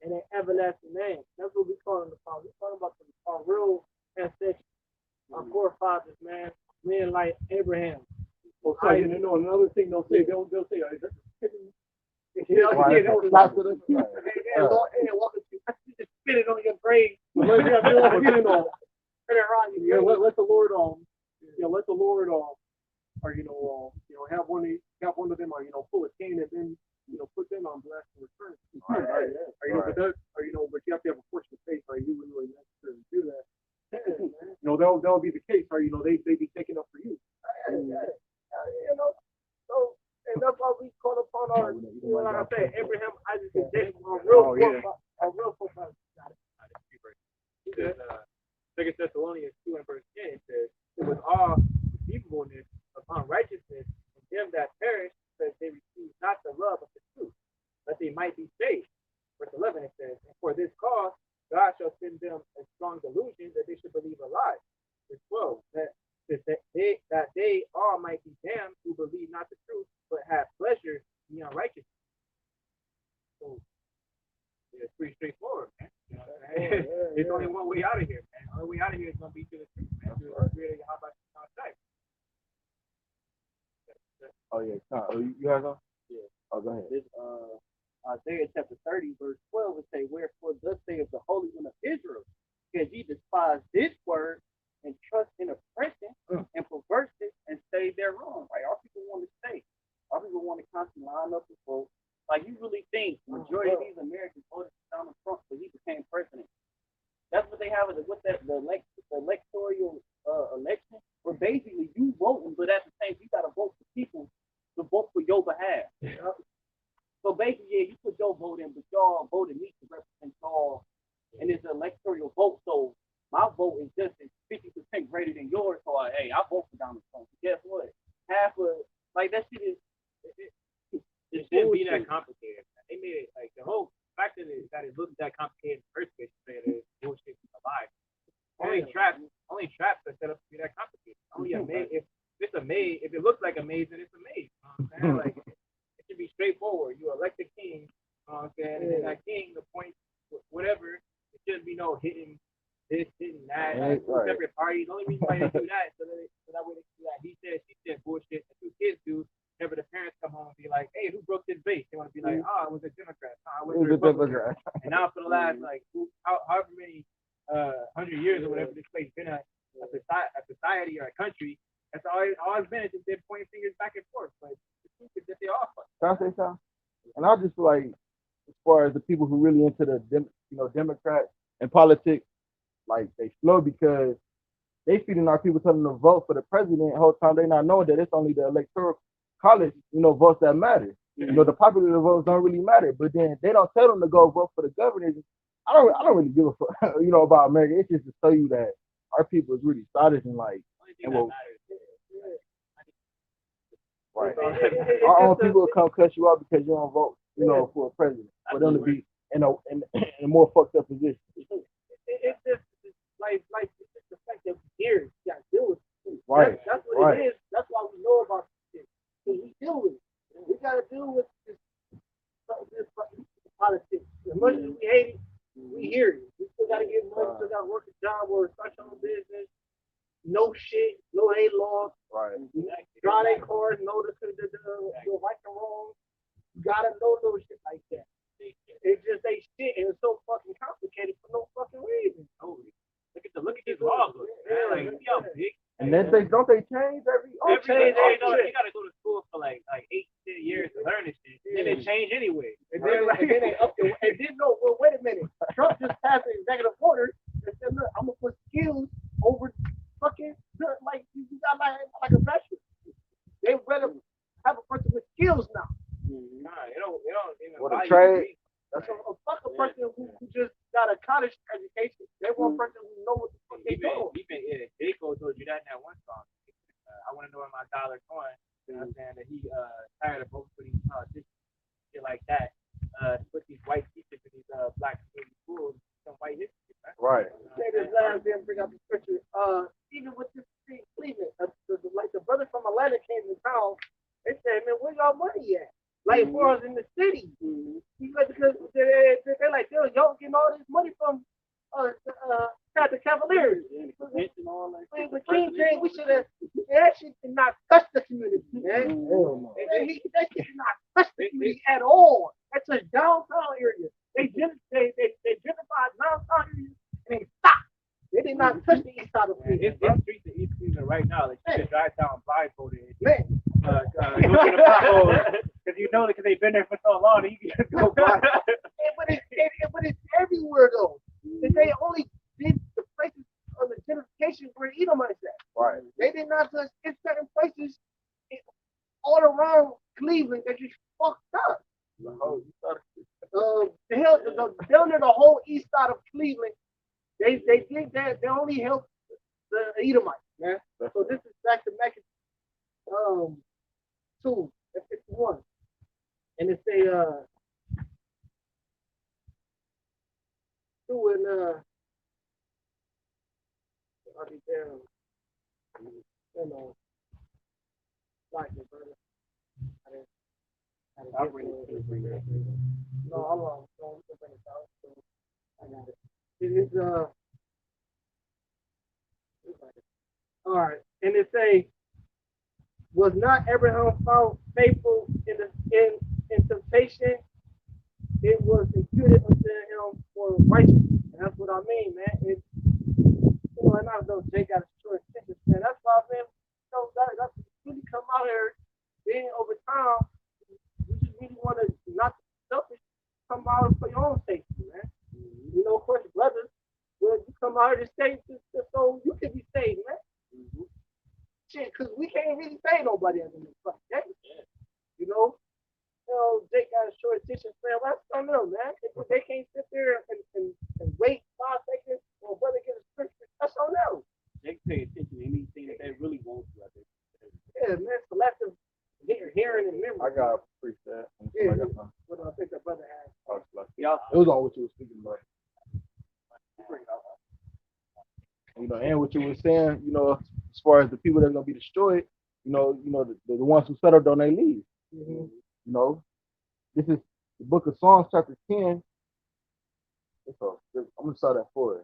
and an everlasting name. That's what we call them. We call about our real ancestors, our forefathers, man. Men like Abraham. Oh, so you know another thing they'll say. They'll say. Right. Lots of them. Hey, welcome to just spit it on your grave. Let Let the Lord let the Lord or have one of them pull a cane and then put them on blast and return. But you have to have a portion of faith, right? You wouldn't really necessarily do that. That'll be the case, or they be taking up for you. So and that's why we call upon our, like I said, Abraham, Isaac, and Jacob, our real forefathers. He says, 2 Thessalonians 2 and verse 10 says, it was all deceivableness upon righteousness and them that perish, because they receive not the love of the truth, that they might be saved. Verse 11 it says, and for this cause God shall send them a strong delusion that they should believe a lie. Verse 12, that they all might be damned who believe not the truth, but have pleasure in the unrighteousness. So it's pretty straightforward, man. There's only one way out of here, man. The only way out of here is gonna be to the truth, man. How about outside? Oh yeah, you have some? Yeah. Oh, go ahead. This Isaiah chapter 30, verse 12 would say, wherefore thus saith the Holy One of Israel, because ye despise this word and trust in oppression and perverseness and stay there wrong. Right? Our people want to stay. Our people want to constantly line up and vote. Like you really think the majority of these Americans voted for Donald Trump because he became president. That's what they have the electoral election, where basically you voting, but at the same time you gotta vote for people to vote for your behalf. So basically, yeah, you put your vote in, but y'all voted me to represent y'all, and it's an electoral vote. So my vote is just 50% greater than yours. So I vote for Donald Trump. Guess what? Half of that shit is. It shouldn't be that complicated. Man. They made it like the whole fact that it looks that complicated in the first place. Saying it's bullshit from the lie. Only traps are set up to be that complicated. Only a maze. If it's a maze, if it looks like a maze, then it's a maze. You know what I'm saying? Like it should be straightforward. You elect a king. You know what I'm saying? And then that king appoints whatever. It shouldn't be no hitting this, hitting that. Like, right. Separate parties. The only reason why they do that so that way they do that. He said, she said bullshit. And two kids do. Whenever the parents come home and be like, hey, who broke this vase? They want to be like, oh, it was a Democrat. No, it was a Republican. And now for the last, however many 100 years or whatever this place been a society or a country, that's always been. It's just been pointing fingers back and forth. But the truth is that they all fuck. Can I say something? And I just feel like, as far as the people who really into the Democrats and politics, like they slow because they feeding our people telling them to vote for the president the whole time they not knowing that it's only the electoral college, votes that matter. Mm-hmm. The popular votes don't really matter. But then they don't tell them to go vote for the governors. I don't really give a fuck, about America. It's just to show you that our people is really solid and like. Right. Our own people will come cut you out because you don't vote, for a president. For them to be in a more fucked up position. It's just like it's just the fact that we hear it. You gotta deal with it. Right. That's what it is. That's why we know about this. Because we deal with it. We gotta deal with this politics. As much as we hate it, we hear it. We still gotta get money, still gotta work a job or start your own business. No shit, no hate laws. Right. Drive their cars, know the right and wrong. You gotta know those shit like that. It's just they shit and it's so fucking complicated for no fucking reason. Look at these laws, man. Like, see how big. And then don't they change every day? You gotta go to school for like 8 years to learn this shit. And then they change anyway. And then they up there. And then wait a minute. Trump just passed an executive order that said, look, I'm gonna put skills over fucking like you got like a veteran. They rather have a person with skills now. Nah, it don't even. What a trade. That's a fucking person who just got a college education. They want a person who know what the fuck they doing. J. Cole told you that in that one song. I want to know where my dollar going. You know what I'm saying? That he tired of voting for these politicians, shit like that. To put these white teachers in these black community schools, some white history, Right. Say this last thing, bring up the scripture. Even with this street Cleveland, like the brother from Atlanta came to town, they said, man, where y'all money at? Like, as far as in the city. He's like, because they're like, y'all getting all this money from the Cavaliers. But King James, we should have, that shit did not touch the community, man. That shit did not touch the community at all. That's a downtown area. They gentrified downtown areas and they stopped. They did not touch the east side of Cleveland. It's streets in East Cleveland right now. Like you can drive down blindfolded. Man. Go get a pothole. Because you know that because they've been there for so long, you can just go blind. But it's everywhere though. They only did the places of the gentrification where Edomites at. Right. They did not touch in certain places all around Cleveland that just fucked up. Down there, the whole east side of Cleveland, they did that. They only helped the Edomites, man. So this is back to Mecca 2 and 51, and it's a 2 and I'll be there. You know, like it, brother. I bring it. No, I'm wrong. So bring it out. So I got it. It is all right, and it say, was not Abraham found faithful in temptation? It was imputed unto him for righteousness. And that's what I mean, man. And I know Jake got a short attention span. That's why, man. That's really come out here, being over time. You just really want to not be selfish. Come out for your own safety, man. You know, of course, brothers, when you come out here to stay, so you can be saved, man. Shit, because we can't really save nobody at the fucking day. You know, Jake got a short attention span. Well, I don't know, man. If they can't sit there and wait 5 seconds for a brother to get a scripture, that's on them. They pay attention to anything that they really want to. Yeah, man, selective hearing and memory. I got a preset. Yeah, what I think that brother has. It was on what you were speaking about. You know, and what you were saying, you know, as far as the people that are gonna be destroyed, the ones who settled on their leave. You know, this is the book of Psalms, chapter 10. I'm gonna start at 4.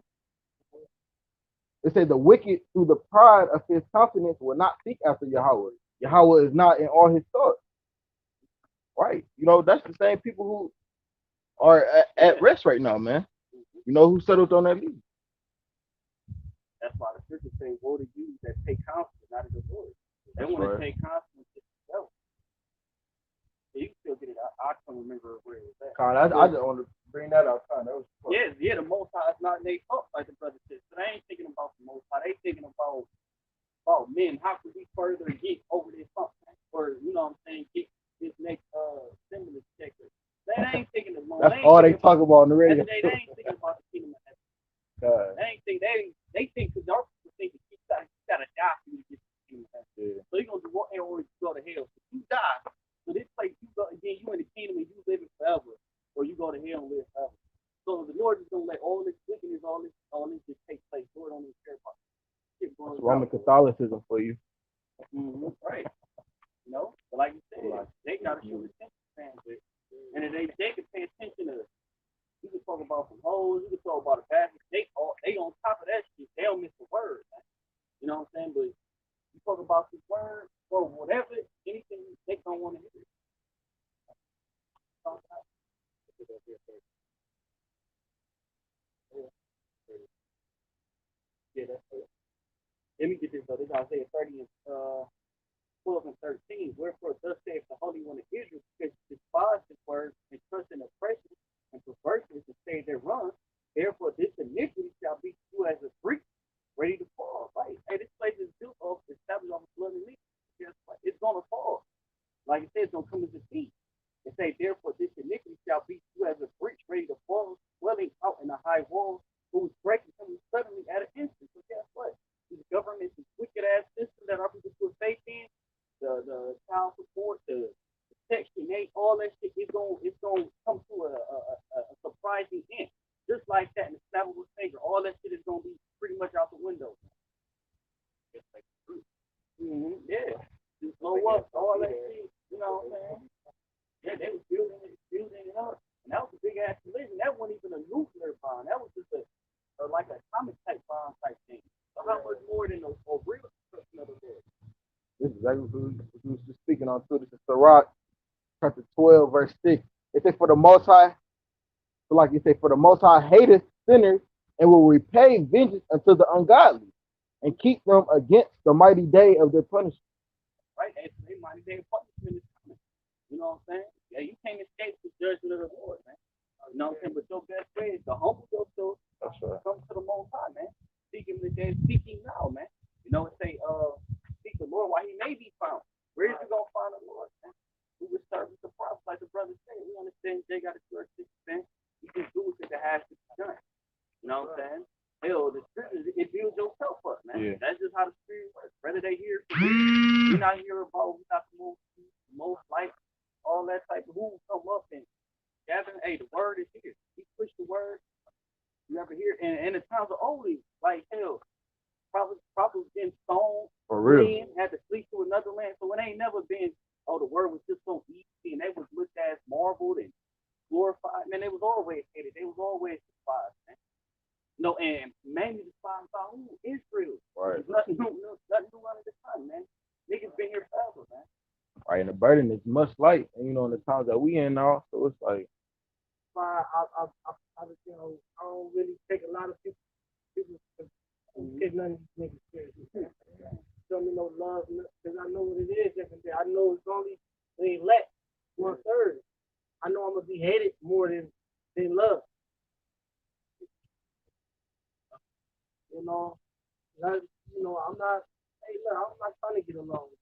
It said the wicked through the pride of his countenance will not seek after Yahweh. Yahweh is not in all his thoughts. Right. You know, that's the same people who are at rest right now, man. You know, who settled on that leave. That's why the scriptures say, woe to you that take counsel, not of the Lord. They want to take counsel with themselves. You can still get it. I can't remember where it was at. I just want to bring that out. Yeah, the Most High is not in their thoughts, like the brother said. So they ain't thinking about the Most High. They thinking about men. How could we further get over this hump, or you know what I'm saying, get this next stimulus check? They ain't thinking of long. That's all they talk about on the radio. They ain't thinking about the kingdom of heaven. They ain't think they think because our people think you gotta die for you to get to the kingdom of heaven. So you're gonna do what in order to go to hell. So you die. So this place you go again, you in the kingdom and you live it forever, or you go to hell and live forever. So the Lord is gonna let all this wickedness, all this just take place. Lord don't even care about it. That's Roman Catholicism for you. Right. You know, but like you said, they gotta show attention span to it. And if they can pay attention to, you can talk about some hoes, you can talk about a basket. They on top of that shit, they don't miss a word, man. You know what I'm saying? But you talk about this word or whatever, anything they don't want to hear. Yeah, that's it. Let me get this though. This is Isaiah 30 and 12 and 13. Wherefore thus saith the Holy One of Israel, because you despise his word and trust in oppression and perverseness to say their run. Therefore this iniquity shall be to you as a breach ready to fall. Right? Hey, this place is built off, established on blood and iniquity. Guess what? It's gonna fall. Like it says, it's gonna come as a thief. And say, therefore this iniquity shall be to you as a breach ready to fall, dwelling out in the high walls, whose breaking comes suddenly at an instant. So guess what? These governments, this wicked ass system that our people put faith in, the child support, the Section 8, all that shit is going to come to a surprising end. Just like that in the snap of a finger, all that shit is going to be pretty much out the window. Just like the truth. Yeah. Just blow up, all that shit, you know what I'm saying? Yeah, they was building it up. And that was a big ass collision. That wasn't even a nuclear bomb. That was just like a atomic type bomb type thing. So how much more than a real destruction of the world? This is exactly what we was just speaking on too. This is Sirach, chapter 12, verse 6. It says, for the Most High, so like you say, for the Most High hateth sinners and will repay vengeance unto the ungodly and keep them against the mighty day of their punishment. Right? That's the mighty day of punishment is coming. You know what I'm saying? Yeah, you can't escape the judgment of the Lord, man. You know what I'm saying? But your best way is to humble yourself. That's right. Come to the Most High, man. Seek him today, seek him now, man. You know, it say, seek the Lord while he may be found. Where is you gonna find the Lord, man? We were serving the prophet, like the brother said. We understand they got a church, man. You just do it that has to be done. You know what I'm saying? Hell, the scriptures, it builds yourself up, man. Yeah. That's just how the spirit works. Whether they hear from you, you're not hearing about, we got the most light, all that type of who come up and gather. Hey, the word is here. He pushed the word. You ever hear? And the times are only like hell. Probably been stoned. For real. Had to flee to another land. So it ain't never been, oh, the word was just so easy and they was looked at as marveled and glorified. Man, they was always hated. They was always despised, man. No, and mainly despised by who? Israel. Right. There's nothing new under the sun, man. Niggas been here forever, man. Right, and the burden is much light, and you know, in the times that we in now, so it's like. You know, I don't really take a lot of people take none of these niggas seriously. Show me no love, because I know what it is every day. I know it's only they elect 1/3. I know I'm gonna be hated more than love. You know, I'm not. Hey, look, I'm not trying to get along with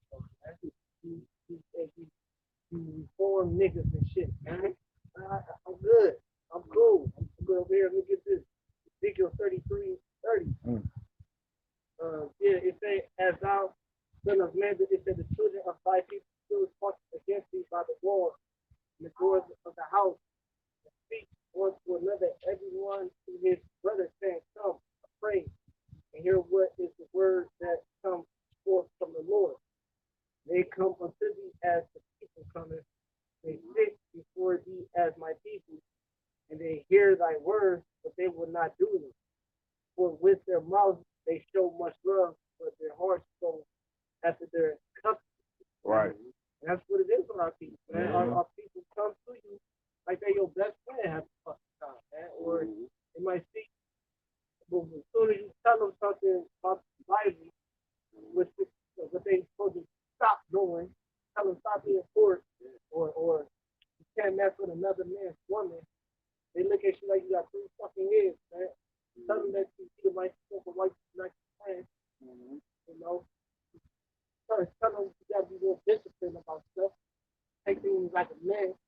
you. You reform niggas and shit, man. I'm good. I'm cool. I'm good over here. Let me get this. Ezekiel 33:30. Yeah, it say, as thou, son of man, it said, the children of thy people stood against thee by the wall and the doors of the house, and speak one to another, everyone to his brother, saying, come, pray, and hear what is the word that comes forth from the Lord. They come unto thee as the people cometh. They sit before thee as my people, and they hear thy words, but they will not do them. For with their mouths they show much love, but their hearts go after their custom. Right. And that's what it is with our people, man. Our people come to you like they're your best friend half the fucking time, man. Or they might see, but as soon as you tell them something about the Bible, what they supposed to stop doing, tell them stop being forced, or you can't mess with another man's woman, they look at you like you got 3 fucking heads, man. Tell them that you see like white like friends, you know. Tell them you gotta be more disciplined about stuff. Take things like a man,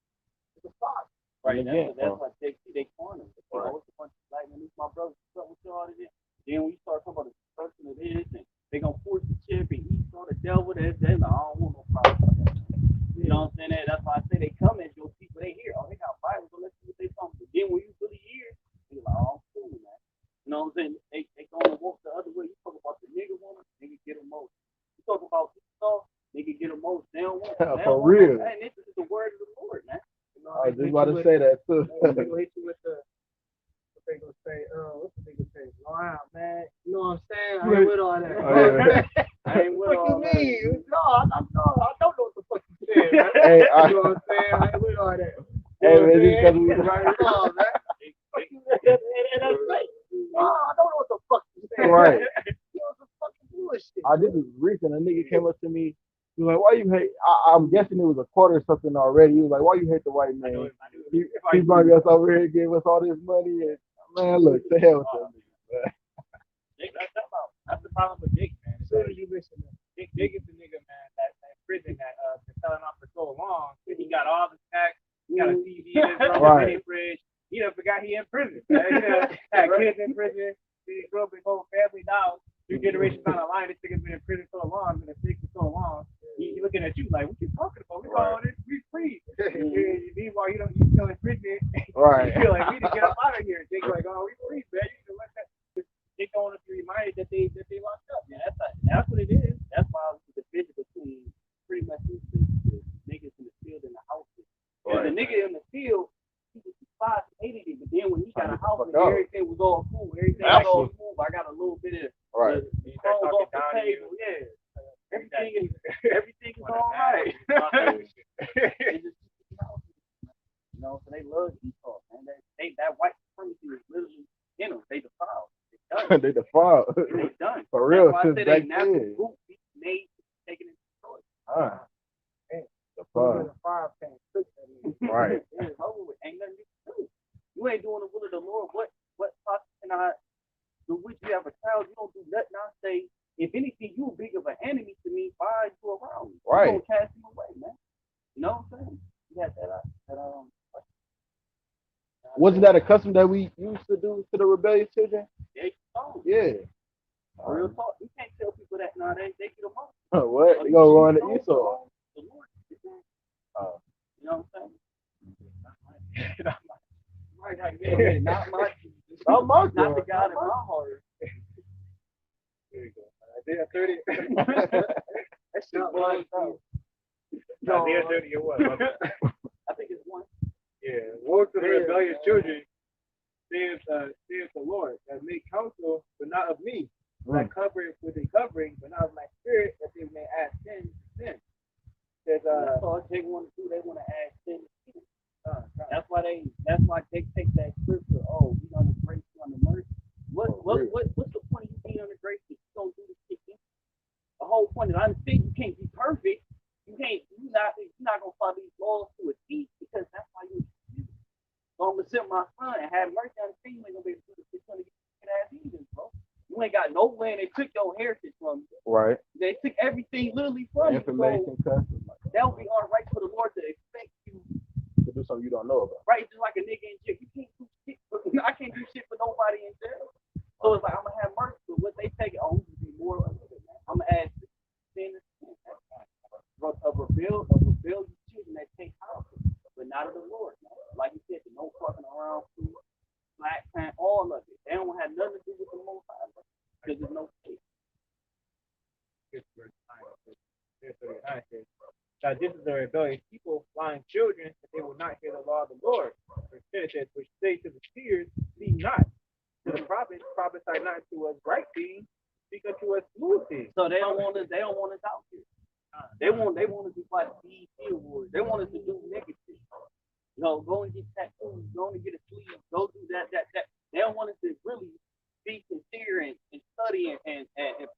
as a father. Right, that's why they corner. Right. It's a bunch of black men, my brothers, what's with all of this? Then when you start talking about the person it is, and they gonna force the chip and eat on the devil, they like, I don't want no problem with that. You know what I'm saying? That's why I say they come as your people, they hear, oh, they got Bibles, so let's see what they talking about. Then when you really hear, you're like, oh, I'm cool, man. You know what I'm saying? They gonna walk the other way. You talk about the nigga woman, nigga get them most. You talk about Esau, nigga get them most. They don't want for real. Man, this is the word of the Lord, man. You know, I was just about to say that too. They gonna hit you with the what they gonna say, what's the nigga say? Wow, man. You know what I'm saying? I ain't with all that. I ain't with all that. What you mean? No, I don't know what the fuck you said, man. Hey, you know what I'm saying? I ain't with all that. Hey, man, this because we right on, man. And that's right. I don't know what the fuck you said. Right. You know, some fucking bullshit. This is recent. A nigga came up to me. He was like, why you hate? I'm guessing it was a quarter or something already. He was like, why you hate the white man? He brought us over here and gave us all this money. And man, look, the hell with them. That's the problem with Dick, man. As soon as you listen to Dick is the nigga, man, that prison that been selling off for so long. He got all the tax, he got a TV in his room, Right. mini fridge. He done forgot he in prison. Man. He done had kids in prison. He grew up his whole family now. 3 generations down the line, this nigga's been in prison so long, been in prison for so long. You look at looking at you like, what you talking about? We Right. call this, we free. Meanwhile, you still in prison. Right. You feel like we need to get up out of here. Jake like, oh, we free, man. You can let that. They don't want to be reminded that they locked up. Yeah, that's what it is. That's why the division between pretty much the niggas in the field and the houses. Right. The nigga in the field, he was surprised, hated it, but then when he got a house and Fuck up. everything was all cool, everything was all cool. I got a little bit of Right. the crumbs off the table. Yeah, everything is all right. It's just, you know, so they love Esau, man. They that white supremacy is literally in them. They defiled. They defiled. They done. For real, That's why I since say back they natural then. group made taking it destroyed. Defiled. Fire pan. Right. It's over with. Ain't nothing you can do. You ain't doing the will of the Lord. What possible can I do with you have a child? You don't do nothing. I say, if anything, you big of an enemy to me. Why are you around me? Right. You gonna cast him away, man. You know what I'm saying? You got that Wasn't that a custom that we used to do to the rebellious children? Yeah. Real talk. You can't tell people that nowadays. They get them off. What? You gonna run the Esau? The Lord, you know what I'm saying? Right, not my, Not my not the God. God in my heart. There you go. Isaiah 30. That shit was No, Isaiah 30 or what? I think it's one. Yeah. Woe to the rebellious children, says the Lord, that make counsel, but not of me. That cover with a covering, but not of my spirit, that they may add sin to sin. That's all they want to do. They want to add sin to sin. That's why they take that scripture. Oh, we under grace, we under mercy. What's the point of you being under grace if you don't do the shit? The whole point is, I understand you can't be perfect. You're not gonna follow these laws to a T because that's why you. So I'm gonna send my son and have mercy on the thing. You ain't gonna be able to do the 600 ass heathens, bro. You ain't got no land. They took your heritage from you. Right. They took everything literally from Information you. So custom. that would be all right for the Lord to expect you To do something you don't know about. right, just like a nigga in jail. You can't do shit. I can't do shit for nobody in jail. So it's like I'm gonna have mercy. But what they take it, I'm gonna be more of it, man. I'm gonna add sin to sin. Of rebellious children that take houses, but not of the Lord, man. Like you said, no fucking around food, black pant, all of it. They don't have nothing to do with the Most High, because there's no faith. Now this is the rebellious people, lying children, that they will not hear the law of the Lord. Verse 10 says, which say to the seers, see not. To the prophets, prophesy not to us right things, speak unto us smooth things. So they don't want us out here. They want us to fight these wars. They want us to do negative. You know, go and get tattoos, go and get a sleeve, go do that. They don't want us to really be sincere and study and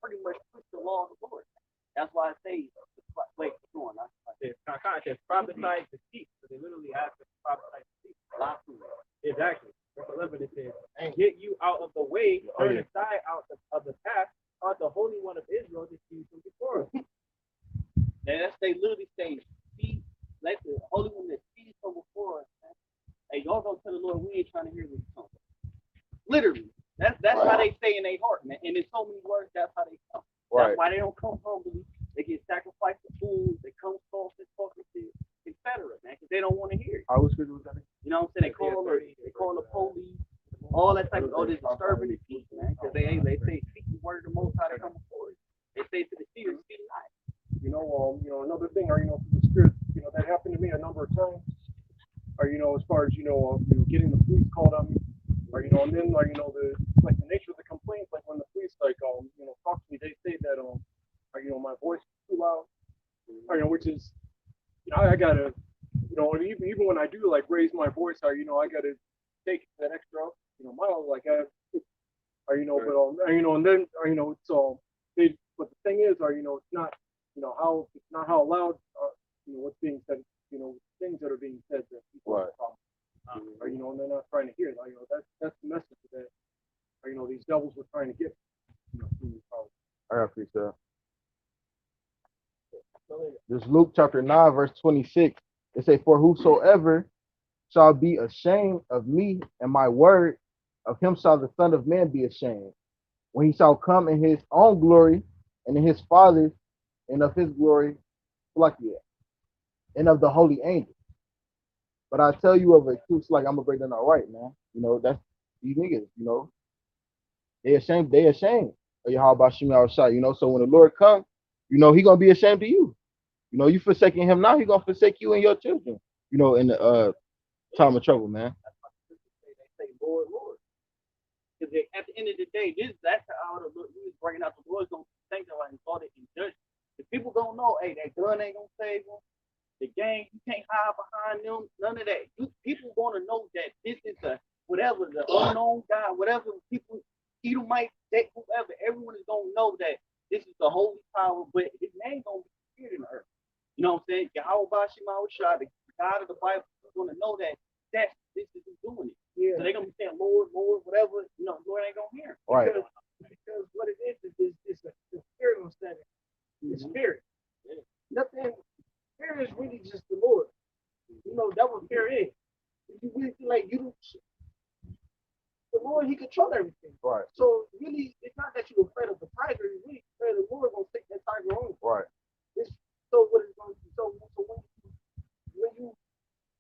pretty much push the law of the Lord. That's why I say, wait, keep going. It says prophesy to speak. So they literally ask us to prophesy to speak. Exactly. Verse 11 it says, and get you out of the way, turn aside out of the path, out the Holy One of Israel to see from before us. They literally say, see, let the Holy One that sees from before us, man. Hey, y'all gonna tell the Lord we ain't trying to hear what you're talking about. Literally. That's how they say in their heart, man. And in so many words, that's how they come. That's why they don't come humbly. They get sacrificed to fools. They come soft and talking to, etc., man, because they don't want to hear it. I was scripture was that? You know what I'm saying? They call the police, all that type of, this disturbing the peace, man. Because they say, speak the word of the Most High to come before us. They say to the seers, speak not. Another thing, the spirit, that happened to me a number of times. As far as getting the police called on me, and then the nature of the complaint, like when the police talk to me, they say that my voice is too loud, which is I gotta even when I do like raise my voice, I gotta take that extra mile, like but and then so they, but the thing is, it's not how loud what's being said, things that are being said that people have problems. And they're not trying to hear it. That's the message that these devils were trying to get through these problems. I got freestyle. This Luke chapter 9, verse 26. It say, for whosoever shall be ashamed of me and my word, of him shall the Son of Man be ashamed, when he shall come in his own glory and in his Father's and of his glory like yeah, and of the holy angels. But I tell you of a truth, like I'm gonna break down all right, man. You know, that's these niggas, you know, they ashamed of Yahweh Shemi outside, you know. So when the Lord comes, you know, he gonna be ashamed of you. You know, you forsaking him now, he gonna forsake you and your children, you know, in the time of trouble, man. They say, Lord, Lord. Because at the end of the day, that's how the Lord is bringing out the Lord's gonna think about and thought it in judgment. The people gonna know, hey, that gun ain't gonna save them. The gang, you can't hide behind them. None of that. People gonna know that this is the whatever the unknown God, whatever people, Edomite, whoever, everyone is gonna know that this is the holy power, but his name gonna be feared in the earth. You know what I'm saying? Yahweh Shema Shah, the God of the Bible, is gonna know that this is who's doing it. Yeah. So they're gonna be saying, Lord, Lord, whatever. You know, Lord ain't gonna hear. Right. Because what it is it's a spiritual setting. The spirit. Yeah. Nothing. Fear is really just the Lord. You know, that what fear is. If you really feel like you don't, the Lord, he control everything. Right. So really, it's not that you're afraid of the tiger. You're really afraid the Lord gonna take that tiger on you. Right. So what is going to so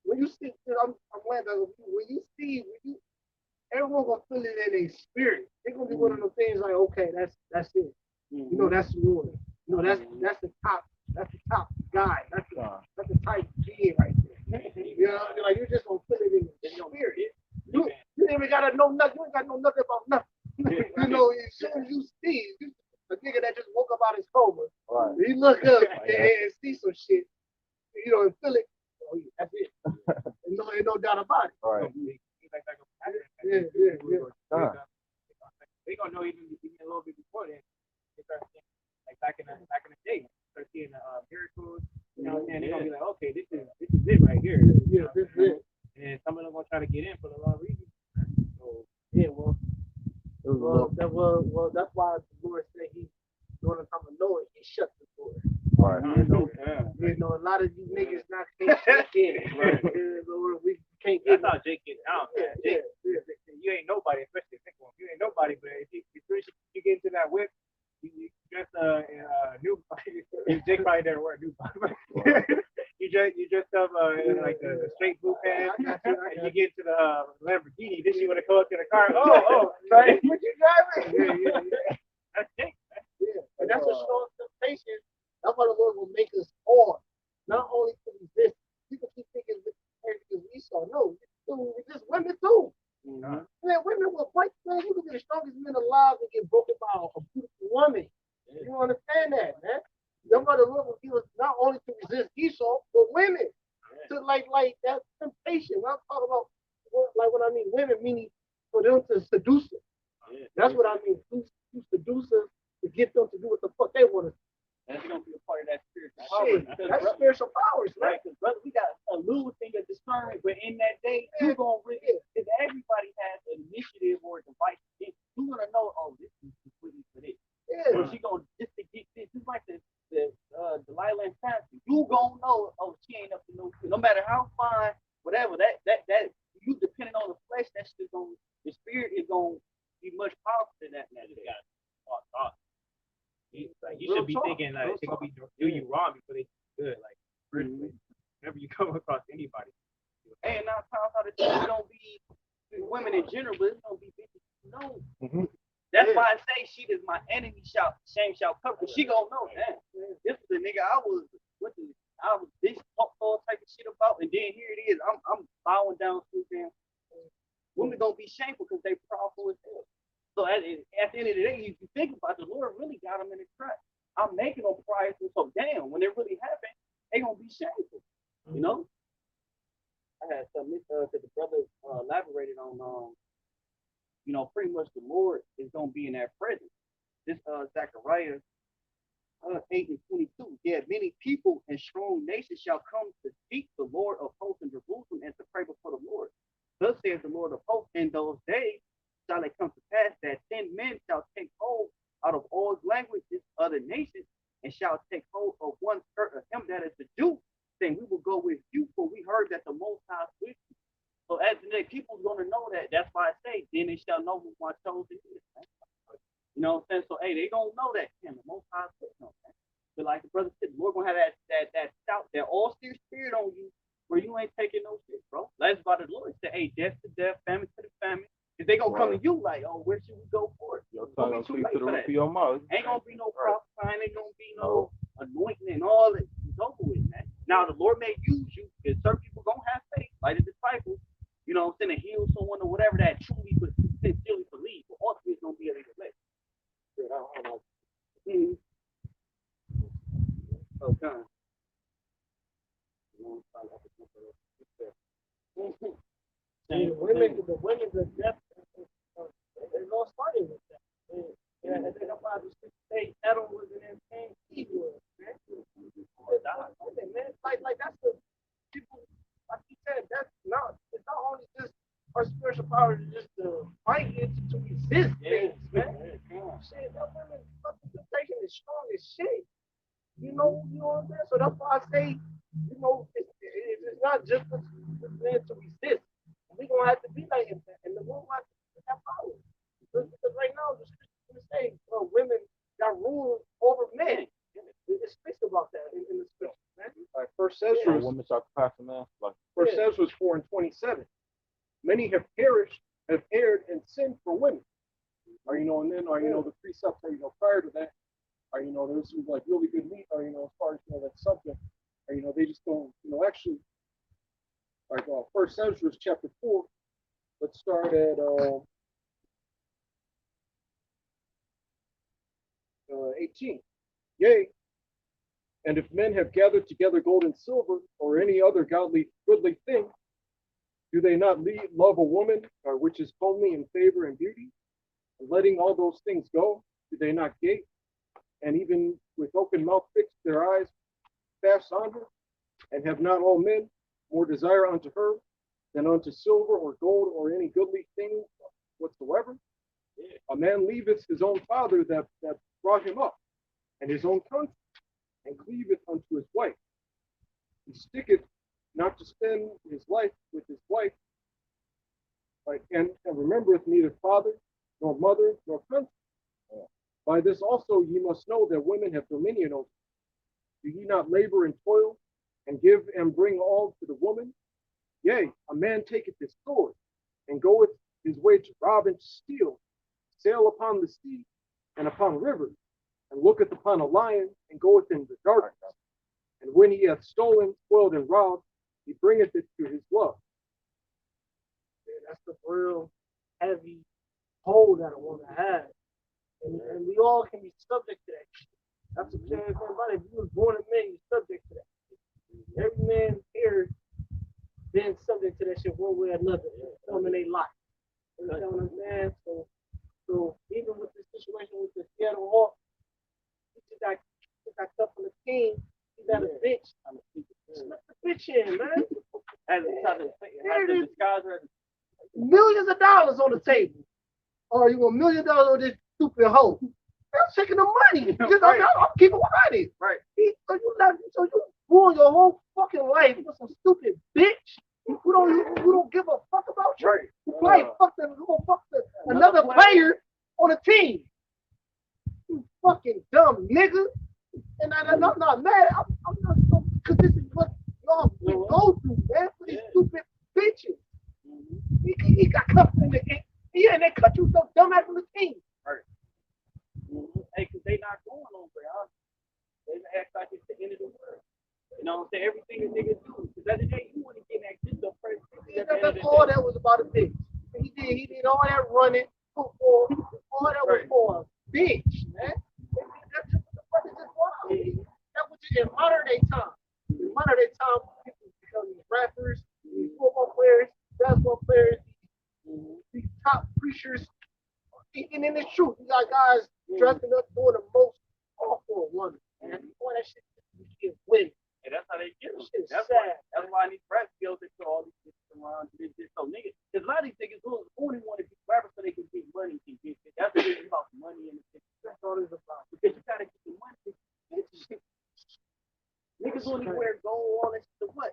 when you see, I'm landing. When you everyone gonna feel it in their spirit. They're gonna be one of those things like, okay, that's it. You know, that's the Lord. You know, that's the top. That's the top guy. That's the type being right there. You know, like you're just gonna feel it in your spirit. You ain't gotta know nothing. You ain't gotta know nothing about nothing. You know, as soon as you see a nigga that just woke up out his coma, right. He look up and see some shit, you know, and feel it. Oh, yeah, that's it. Ain't no doubt about it. Right. Yeah. They gonna know even a little bit before that. They start seeing, like back in the day, start seeing the miracles. You know, and they're gonna be like, okay, this is it right here. Yeah, this is it. And some of them gonna try to get in for the wrong reason. So yeah, that's why the Lord said he during the time of Noah, he shut the door. Right. You know, a lot of you niggas not can't get in. Right. We can't get. That's how Jake gets out. Yeah. You ain't nobody, especially think one. You ain't nobody, but if you get into that whip, you dress in new. Jake probably never wear a new body. You dress up in like the straight blue pants, and you get to the Lamborghini. Then you want to go up to the car. Oh, right. What you driving? Yeah. That's Jake. Yeah, and that's a strong temptation. That's why the Lord will make us hard, not only to resist. People keep thinking because we saw no, just women too. Man, women will break. Man, you can be the strongest men alive and get broken by a beautiful woman. You don't understand that, man. That's why the Lord will give us not only to resist Esau, but women. To like that temptation. When I'm talking about, like when I mean women, meaning for them to seduce us. That's what I mean. To seduce us to get them to do what the fuck they want to do. That's gonna be a part of that spiritual power. That's spiritual powers, right? Because brother, we got a little thing of discernment, but in that day, you're gonna really, if everybody has an initiative or a device, you're gonna know, oh, this is completely for this. Yeah. Or she gonna just to get this. It's like the Delilah and Samson. You gonna know, oh, she ain't up to no matter how fine, whatever. That you depending on the flesh, that's just gonna the spirit is gonna be much powerful than that. Like you should be thinking like they're gonna be do you wrong before they do good. Like whenever you come across anybody. And now times out of time it's gonna be women in general, but it's gonna be bitches you know. That's why I say she is my enemy shame shall cover. She gonna know that. This is the nigga I was this all type of shit about, and then here it is. I'm bowing down to them. Women gonna be shameful because they powerful as hell. So at the end of the day, if you think about it, the Lord really got them in the trap. I'm making them prideful, so damn, when it really happened, they gonna be shameful. You know? I had some because the brother elaborated on you know, pretty much the Lord is gonna be in that presence. This Zechariah 8:22. Yeah, many people and strong nations shall come to seek the Lord of hosts in Jerusalem and to pray before the Lord. Thus says the Lord of hosts, in those days shall it come to pass that 10 men shall take hold out of all languages, other nations, and shall take hold of one skirt of him that is the Jew, saying, we will go with you, for we heard that the Most High is with you. So as the day, people's gonna know that. That's why I say, then they shall know who my chosen is. Man. You know what I'm saying? So hey, they gonna know that. Damn, the Most High is with them. Man. But like the brother said, we're gonna have that all steer spirit on you where you ain't taking no shit, bro. That's why the Lord said, hey, death to death, famine to the famine. If they gonna come to you like, oh, where should we go for it? Your tongue gonna speak to the roof of your mouth. Ain't gonna be no prophesying, ain't gonna be no anointing and all that. It's over with, man. Now the Lord may use you, because certain people gonna have faith, like the disciples, you know what I'm saying, to heal someone or whatever that truly but sincerely believe, but ultimately it's gonna be a little late. Okay. The women, the death, they're gonna start it with that. And then I'm about to say Adam was an insane evil, man. Man, like that's the people, like you said, that's not, it's not only just our spiritual power to just to fight it, to resist things, man. Shit, that women's fucking temptation is strong as shit. You know what I'm saying? So that's why I say, you know, it's not just for men to resist. We're gonna have to be like him, and the woman has to have power. Because right now, the scripture say women got rule over men. It speaks about that in the scripture, man. Like First Ezra, Women sacrifice a man. Like First Ezra 4:27. Many have perished, have erred, and sinned for women. Or you know, and then the precepts are prior to that. Or there's some like really good meat. Or as far as that subject. Or they just don't actually. Like First Ezra chapter 4. Let's start at 18. Yea, and if men have gathered together gold and silver, or any other goodly thing, do they not love a woman, which is comely in favor and beauty? And letting all those things go, do they not gape, and even with open mouth fix their eyes fast on her? And have not all men more desire unto her than unto silver or gold or any goodly thing whatsoever? A man leaveth his own father that brought him up, and his own country, and cleaveth unto his wife. He sticketh not to spend his life with his wife, and remembereth neither father, nor mother, nor country. By this also ye must know that women have dominion over you. Do ye not labor and toil, and give and bring all to the woman? Yea, a man taketh his sword, and goeth his way to rob and to steal, sail upon the sea, and upon rivers, and looketh upon a lion, and goeth in the darkness. And when he hath stolen, spoiled, and robbed, he bringeth it to his love. Yeah, that's the real heavy hold that a woman has. And we all can be subject to that shit. That's what I'm saying. If you was born a man, you're subject to that shit. Every man here been subject to that shit one way or another in their life. You know what I'm saying? So even with the situation with the Seattle Hawks, he got cut from the team. He got a bitch. Slip the bitch in, man. Millions of dollars on the table. Or you want $1 million on this stupid hoe. I'm taking the money. I'm keeping money. Right. So you ruin your whole fucking life with some stupid bitch who don't give a fuck about you. Right. Who fuck another player on a team. You fucking dumb nigga. And I'm not mad. I'm not so, because this is what y'all go through, man, for these stupid bitches. He got cut from the game. Yeah, and they cut you so dumb out from the team. Right. Hey, because they not going on, bro. They act like it's the end of the world. You know what I'm saying? Everything a nigga do. Because at the day, you want to get that just the first thing. That's all that was about a bitch. He did all that running, football, all that was for a bitch, man. That's just what the fuck is this wild. That was just in modern day time. In modern day time, people become these rappers, these football players, basketball players, these top preachers. And in the truth, you got guys dressing up doing the most awful woman, man. Boy, that shit is winning. And that's how they get them. Shit is That's sad. why I need rap skills to all these niggas around. So niggas, because a lot of these niggas only want to be rappers so they can get money. That's what it's about, money and the that's all it's about. Because you gotta get the money. Niggas only wear gold, all that shit. So what?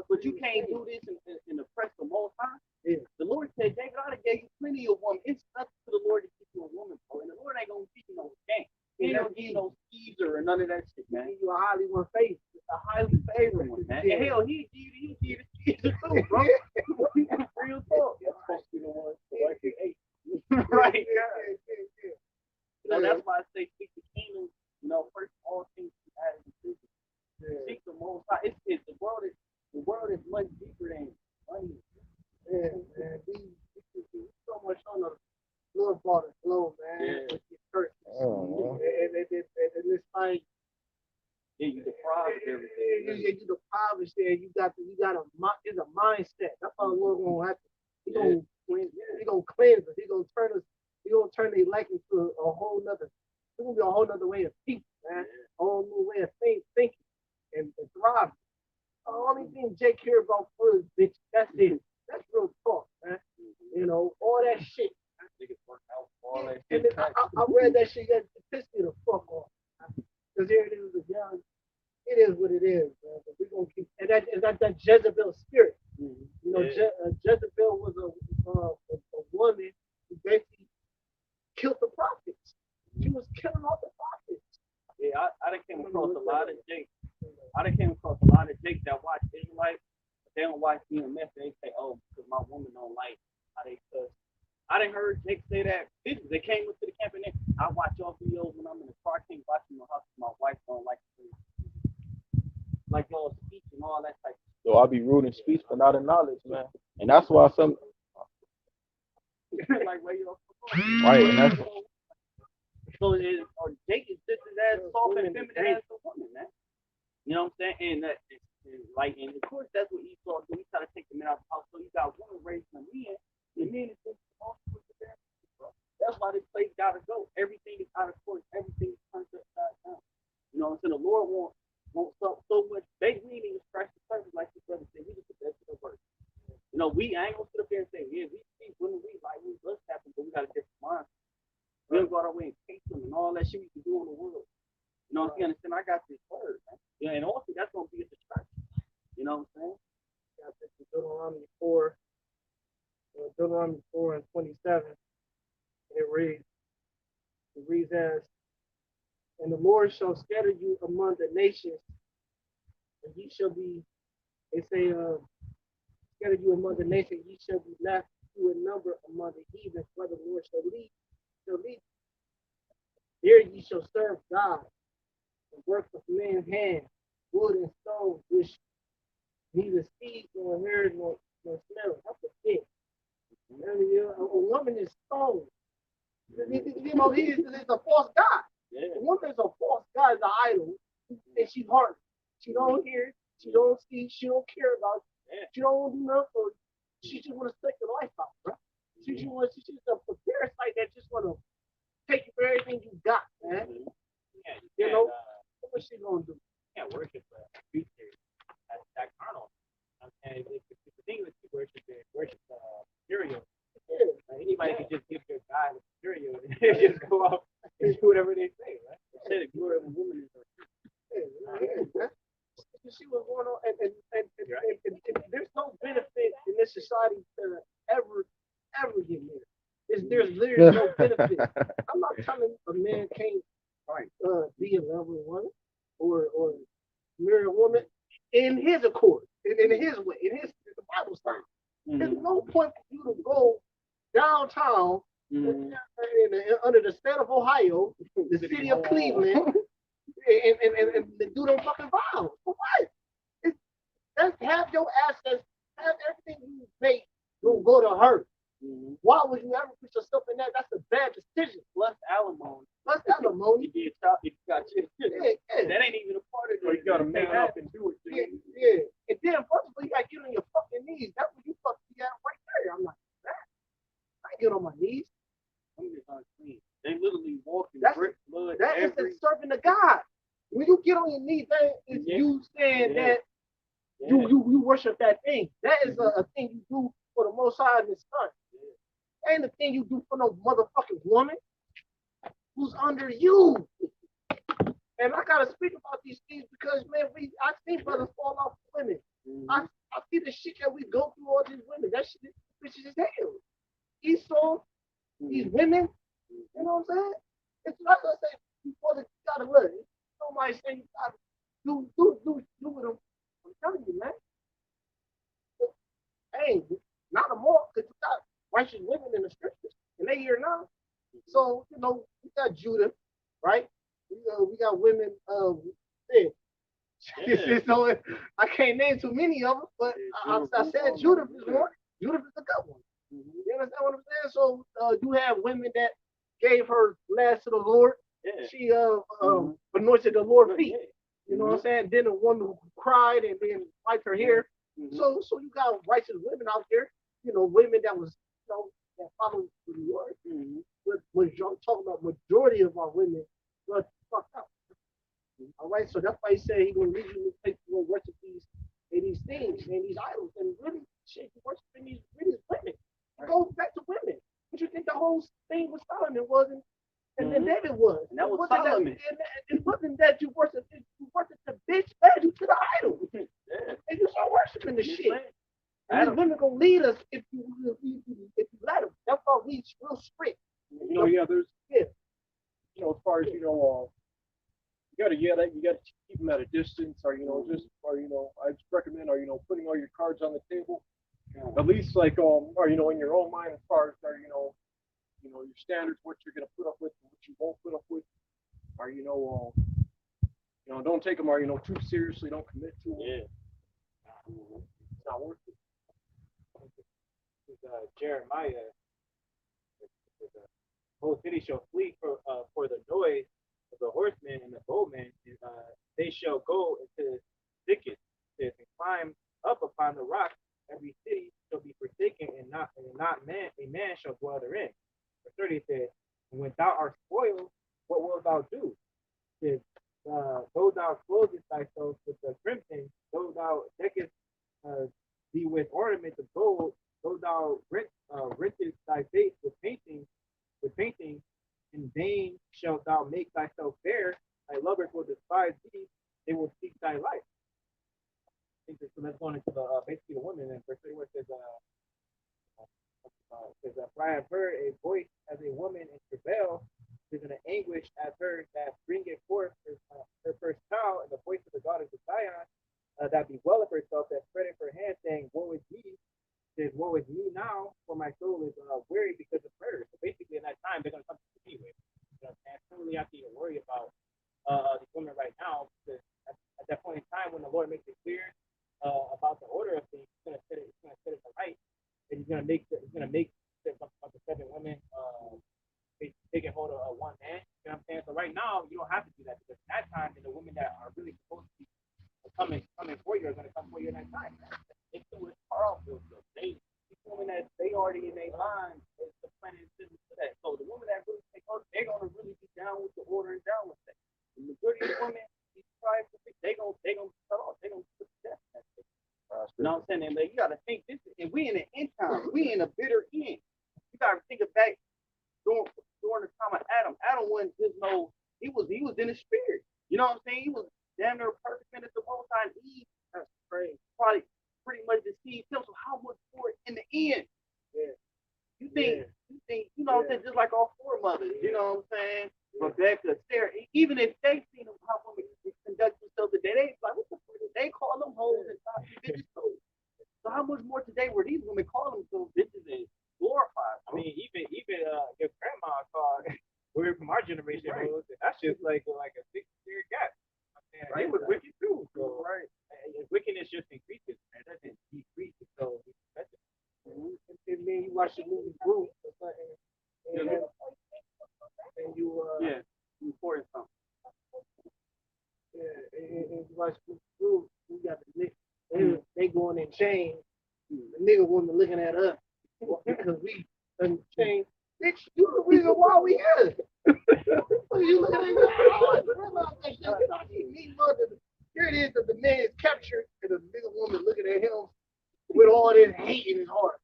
But you can't do this and oppress the most high. Yeah. The Lord said, David, I gave you plenty of women. It's nothing to the Lord to give you a woman, bro. And the Lord ain't gonna give you no game. He don't need no Caesar or none of that shit, man. You a highly one face, a highly favored one, man. Yeah. And hell, he did Caesar too, bro. Real talk. That's supposed to be the one the wife you hate. Right. Yeah. So that's why I say seek the kingdom. You know, first all things be added to you. Seek the Most High. It's the world is much deeper than money. Yeah, man. We so much on the little ball of glow, man. Yeah. With your church. Oh, And it's like You deprived of everything. you deprive us there. You got it's a mindset. That's how the Lord gonna have to. He gonna cleanse us. He gonna turn us. He gonna turn the elect into a whole nother. It's gonna be a whole nother way of thinking, man. A whole new way of thinking and thriving. The only thing Jake care about is bitch. That's it. That's real talk, man. You know, all that shit. And then I read that shit that pissed me the fuck off. Because here it is again. It is what it is, man. But we're gonna keep and that Jezebel spirit. You know, Jezebel was a woman who basically killed the prophets. She was killing all the prophets. Yeah, I done came across a lot of Jakes. That watch Israelites, but they don't watch BMF. They say, oh, because my woman don't like how they cuss. I done heard Jake say that. They came up to the camp and I watch y'all videos when I'm in the car. I can't watch my house. My wife don't like y'all speech and all that type of stuff. so I'll be rude in speech, but not in knowledge, man. And that's why some Like where y'all right, and that's so or Jake is just as soft and feminine as a woman, man. You know what I'm saying? And of course that's what Esau do. He try to take the men out of the house. So you got women raising the men. The men is just that's why this place gotta go. Everything is out of course. Everything is turned upside down. You know what I'm saying? The Lord wants so much. We ain't even scratch the surface like this brother said. We just the best of the worst. You know, I ain't gonna sit up there and say, yeah, we see women, we let's happen, but we got a different mind. We don't go out our way and chase them and all that shit we can do in the world. You know what I'm saying? Understand? I got this word, man. Yeah, and also that's gonna be a distraction. You know what I'm saying? Got this in Deuteronomy 4 and 27. It reads as, and the Lord shall scatter you among the nations, and ye shall be, they say, scatter you among the nations, ye shall be left few in number among the heathens, where the Lord shall lead. Here ye shall serve God, the work of man's hand, wood and stone, which neither sees nor hears nor smells. That's a thing. A woman is stone. You know, he is a false god. Yeah. A woman is a false god, is an idol, and she's hard. She don't hear, she don't see, she don't care about it. She don't do nothing. She just want to take your life out, bro. She's just a parasite that just want to take you for everything you got, man. You know, what's she gonna do? You can't worship a creature that carnal. And the thing with you worship material. Anybody can just give their guy the material and just go out and do whatever they say, right? They say the glory of a woman is She was going on, and there's no benefit in this society to ever get married. There's literally no benefit. I'm not telling a man can't be a lovely woman or marry a woman in his accord, in his way, in the Bible style. There's no point for you to go downtown under the state of Ohio, the city of Cleveland, and do them fucking vows. For what? Let's have your assets, have everything you make go to her. Why would you ever put yourself in that? That's a bad decision. plus alimony. Alimony. You got children. Yeah. That ain't even a part of it. So you gotta make up and do it. Yeah. And then first of all, you gotta get on your fucking knees. That's what you fucking got right there. I'm like, that. I ain't get on my knees. I'm just unclean. They literally walk in That's blood. that is serving the God. When you get on your knees, that is you saying that you worship that thing. That is a thing you do for the Most High and His Son. Ain't the thing you do for no motherfucking woman who's under you. And I gotta speak about these things because man, I see brothers fall off women. I see the shit that we go through all these women. That shit is hell. Esau, these women, you know what I'm saying? It's like I say before gotta look. Somebody say you gotta do with them. I'm telling you, man. Hey, not a more because you got righteous women in the scriptures, and they here now. So we got Judah, right? We got women. So I can't name too many of them, but I said Judah is one. Judah is a good one. You understand what I'm saying? So you have women that gave her last to the Lord. Yeah. She anointed the Lord's feet. You know what I'm saying? Then a woman who cried and then wiped her hair. So you got righteous women out there. Women that was that followed the Lord. But when you're talking about majority of our women, was fucked up. All right, so that's why he said he's gonna lead you to take worship these things and these idols, and really shit, you worshiping these really women. It goes back to women. What you think the whole thing with Solomon wasn't, and then David was. And that was Solomon. It wasn't that you worship the bitch led you to the idol, and you start worshiping the shit. And these women gonna lead us if you let them. That's why we real strict. There's as far as you gotta keep them at a distance, or I just recommend, putting all your cards on the table, at least like or in your own mind, as far as your standards, what you're gonna put up with, and what you won't put up with, or don't take them too seriously, don't commit to them. Yeah. It's not worth it. Jeremiah, the whole city shall flee for the noise of the horsemen and the bowmen, and they shall go into thickets and climb up upon the rock. Every city shall be forsaken, and not a man shall dwell therein. Verse 30 says, and when thou art spoiled, what wilt thou do? Says, though thou clothest thyself with the crimson, though thou deckest thee with ornaments of gold, though thou rentest thy face with painting, in vain shalt thou make thyself fair. Thy lovers will despise thee; they will seek thy life. So let's go into the basically the woman. And verse 31 says, "For I have heard a voice as a woman in travail, is in an anguish as her that bringeth forth her first child, and the voice of the daughters of Zion, that bewaileth herself, that spreadeth her hand, saying, Woe is me! Says, Woe is me now, for my soul is weary because of murder." So basically, in that time, they're going to come to me anyway. And I don't really have to even worry about these women right now, because at that point in time, when the Lord makes it clear about the order of things, he's going to set it right, and he's going to make the 7 women taking hold of one man. You know what I'm saying? So right now, you don't have to do that, because at that time, the women that are really supposed to be coming for you are going to come for you in that time. It's too powerful. These women that they already in their mind is the planet is to that. So the women that really take hold, they're gonna really be down with the order and down with that. The majority of women, these tribes, they gonna cut off. They gonna put to death. You know what I'm saying? And you gotta think this, and we in the end time, we in a bitter end. You gotta think of back during the time of Adam. Adam wasn't just he was in the spirit. You know what I'm saying? He was damn near perfect man at the most time. Eve, that's crazy. Probably pretty much deceived him. So how much more in the end? Yeah. You think, you know what I'm saying? Just like all 4 mothers, you know what I'm saying? Rebecca, Sarah, even if they seen them how women conduct themselves today, they like, what the fuck? They call them hoes and bitches. So how much more today were these women calling themselves bitches and glorified? I mean, even your grandma called. We're from our generation. Right. That's just like a 6-year gap. Right. It was wicked too. So right, wickedness just increases, man. It doesn't decrease. So and then you watch the movie Group or something, and you reporting something. And you watch Group, you got the nigga, they going in chains. The nigga woman looking at us because we done changed. Bitch, you the reason why we here. You looking at here it is that the man is captured and the nigga woman looking at him with all this hate in his heart.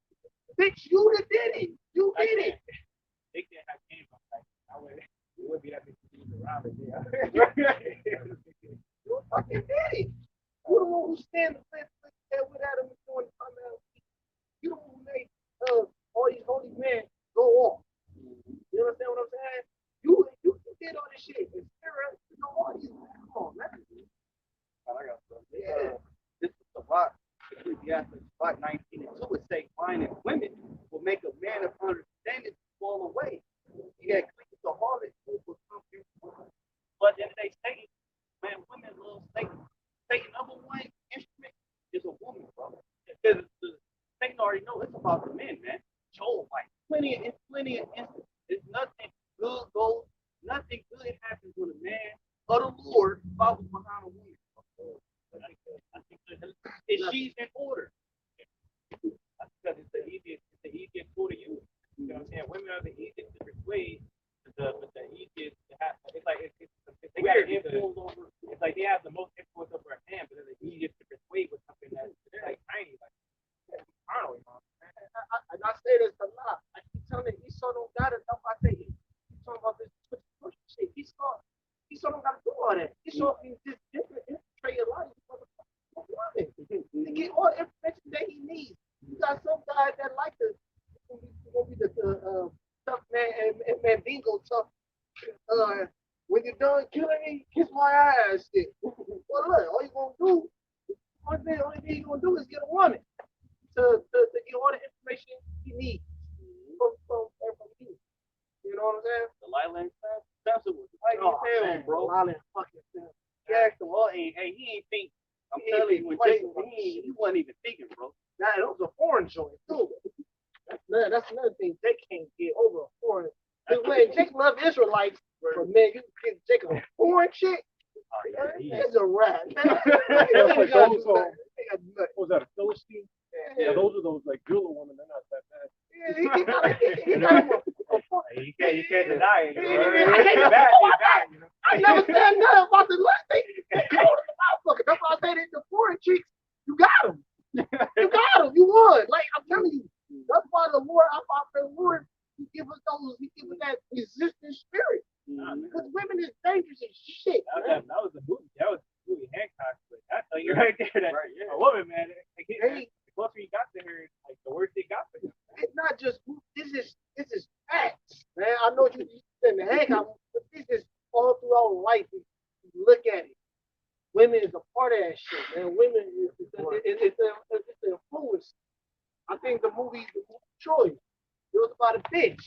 Bitch, you that did it. You did it. They can't have came from like it would be that bitch around it. You fucking did it. You the one who stand with Adam and doing you the one who made all these holy men go off. You understand what I'm saying? You did all this shit. And Sarah, Ecclesiastes 5:19-2, it say, wine and women will make a man of understanding fall away. Yeah, clean the harlot who will come you. But then they say, man, women love Satan. Satan number one instrument is a woman, brother. Because Satan already know it's about the men, man. Joel, like plenty of instances. There's nothing good goes, nothing good happens when a man of the Lord follows behind a woman. I think she's in order. Because it's the easiest tool to use. You know what I'm saying? Women are the easiest to persuade, but the easiest to have. It's like they got influence over. It's like they have the most influence over a man, but they're the easiest to persuade with something that's like tiny, like carnal. And I say this a lot. I keep telling you, Esau don't got enough. I say it. He's talking about this shit. Esau don't got to do all that. Esau is just different. Infiltrate your life. To get all the information that he needs. You got some guys that like to be the tough man and Mandingo tough. When you're done killing me, kiss my ass. Shit. Well, look, all you gonna do, only thing you gonna do is get a woman to get all the information he needs from you. You know what I'm saying? The Lyland Spencer was like hell, bro. Lyland fucking Spencer. He asked him, well, hey, he ain't think. I'm telling you, when Jason, he wasn't even thinking, bro. Nah, it was a foreign joint too. That's another thing. Jake can't get over a foreign. Man, Jake love Israelites, but man, you get Jake a foreign chick. It's a rat. Was that a Philistine? Yeah, those are those like Gula women. They're not that bad. You can't deny it. I never said nothing about the last thing. That's why I say that the foreign chicks, you got them. You got them. You would. Like I'm telling you, that's why the Lord, the Lord, He give us that resistant spirit. Because women is dangerous as shit. That was a movie. That was movie Hancock. But I tell you right there that a woman, man, the closer you got to her, like the worse it got for him. It's not just this is facts, man. I know you said the Hancock, but this is all throughout life. You look at it. Women is a part of that shit, man. Women it's an influence. I think the movie Troy, it was about a bitch.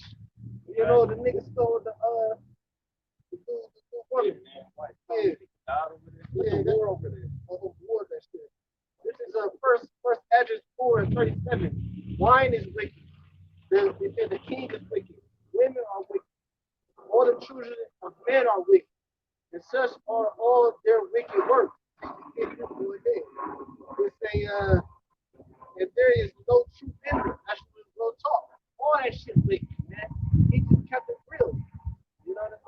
You know, the nigga stole the woman. Yeah, the war over there. War that shit. This is first Edges 4:37. Wine is wicked. The king is wicked. Women are wicked. All the children of men are wicked. And such are all their wicked works. They say, if there is no truth in it, that's real talk. All that shit wicked, man. He just kept it real. You know what I'm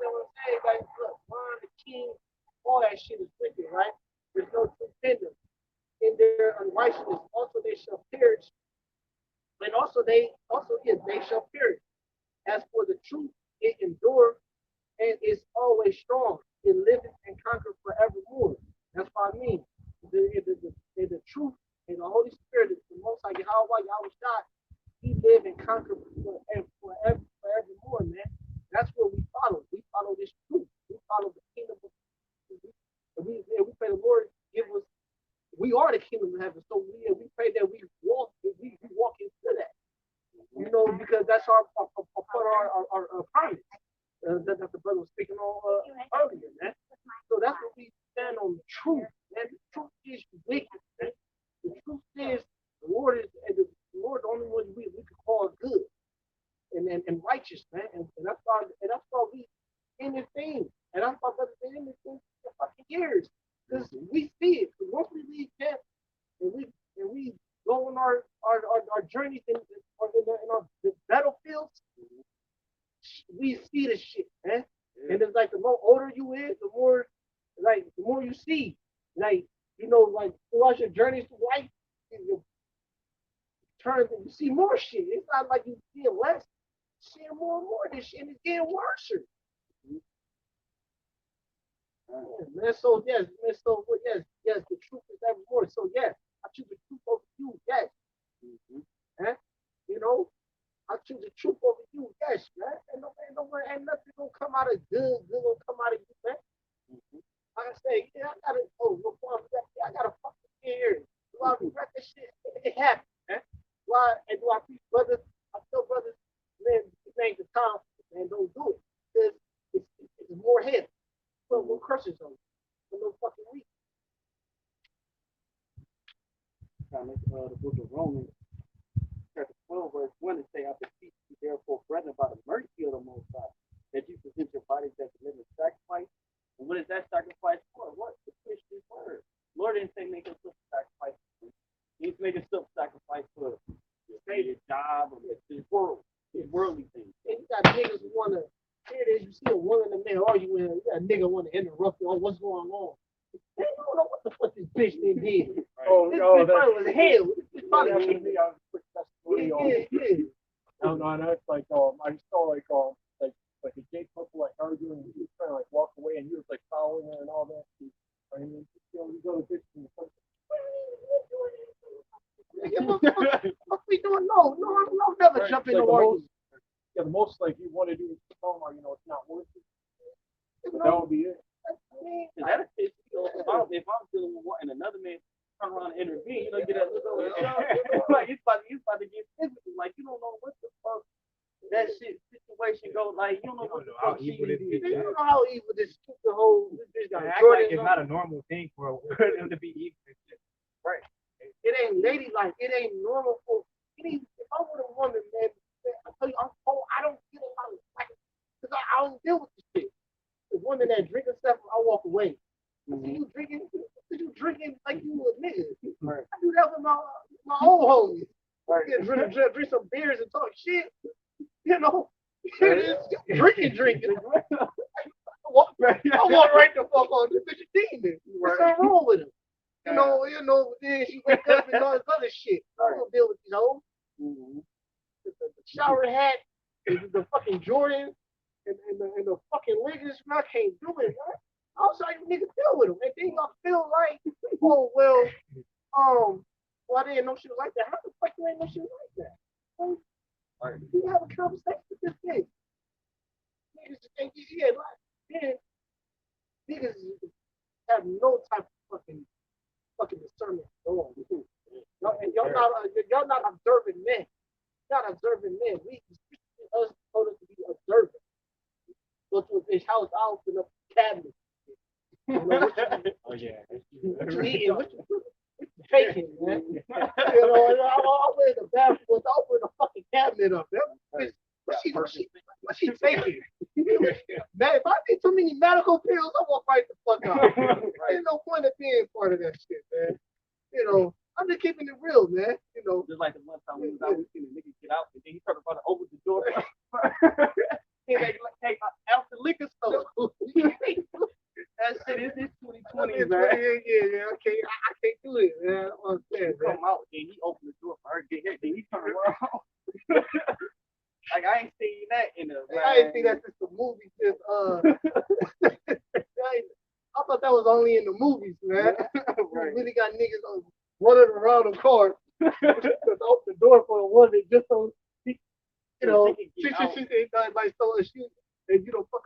saying? Like, look, Ron, the king, all that shit is wicked, right? There's no truth in them. In their unrighteousness, also they shall perish. And also they shall perish. As for the truth, it endures and is always strong. It liveth and conquers forevermore. That's what I mean. The truth and the Holy Spirit, the Most High Yahweh Shai, He live and conquer forevermore, man. That's what we follow. We follow this truth. We follow the kingdom of we pray the Lord give us. We are the kingdom of heaven, so we pray that we walk into that. You know, because that's our promise that the brother was speaking on earlier, man. So that's what we stand on, the truth, man. The truth is wicked, man. The truth is the Lord the only one we could call good and righteous, man. And that's why we in this thing. And that's why brothers been in this thing for fucking years. Because we see it. Once we leave camp and we go on our journeys in our battlefields, we see the shit, man. Yeah. And it's like the more older you is, the more you see. Like, you know, like throughout your journeys to life, you see more shit. It's not like you see less, seeing more and more of this shit, and it's getting worse. Man, so yes, man, so yes, the truth is evermore. So yes, I choose the truth over you, yes. Huh? You know, I choose the truth over you, yes, man. Ain't nothing gonna come out of good gonna come out of you, man. Like I say, yeah, I gotta fucking here. Do I regret this shit? down the book of Romans, chapter 12, verse 1, it say, I beseech you, therefore, brethren, by the mercy of the Most High, that you present your bodies as a living sacrifice. And what is that sacrifice for? What? The Christian word. Lord didn't say make a sacrifice. He didn't make a sacrifice for your job or his worldly things. And you got niggas who want to, here it is, you see a woman and a man arguing, you got a nigga want to interrupt you on what's going on. Man, you don't know what the fuck this bitch did. This bitch probably was hell. This bitch probably was hell. Yeah. No, that's like I saw like a gay couple like arguing, and he was trying to like walk away, and he was like following her and all that. I mean, you go to bitch in the front. What we doing? No, never jump in the water. The most like you want to do is tell them, it's not worth it. That would be it. That is if I'm dealing with one and another man turn around and intervene, get that look over. Like it's about to get physical. Like you don't know what the fuck that situation go. Like you don't know what the fuck she did. You don't know how evil this stupid whole this got. Act like it's not a normal thing for them to be evil. Right. It ain't ladylike. It ain't normal for. If I'm with a woman, man, I tell you, I don't feel a lot of like because I don't deal with this shit. The woman that drinking stuff, I walk away. You drinking like you a nigga. Right. I do that with my old homies. Right. Drink some beers and talk shit. Drinking. I walk right the fuck on this bitch a demon. What's wrong with him? Then she wake up and all this other shit. I don't deal with these hoes. The shower hat, the fucking Jordan, and the fucking Lakers. I can't do it, man. I was like, nigga, deal with them. And then I feel like, I didn't know she was like that. How the fuck you ain't know she was like that? Well, you have a conversation with this bitch. Niggas think niggas have no type of fucking discernment at all. Y'all not observing men. Not observing men. Us told us to be observant. Go to a bitch house, I'll open up the cabinet. Oh yeah. What you eating? What you taking, man? I'll wear the bathroom. I'll open the fucking cabinet up. What she taking? Man, if I take too many medical pills, I walk right the fuck out. Ain't no point of being part of that shit, man. I'm just keeping it real, man. Just like the one time we was out, we seen a nigga get out, and then he turned around and opened the door. He came out the liquor store. That shit is 2020, man. Yeah, I can't do it, man. I understand, man. Come out, and he opened the door for her to get here, then he turned around. Like I ain't seen that in the. I ain't seen that since the movies. I thought that was only in the movies, man. Right. Really got niggas running around the car to open the door for a woman just so she like so she and fuck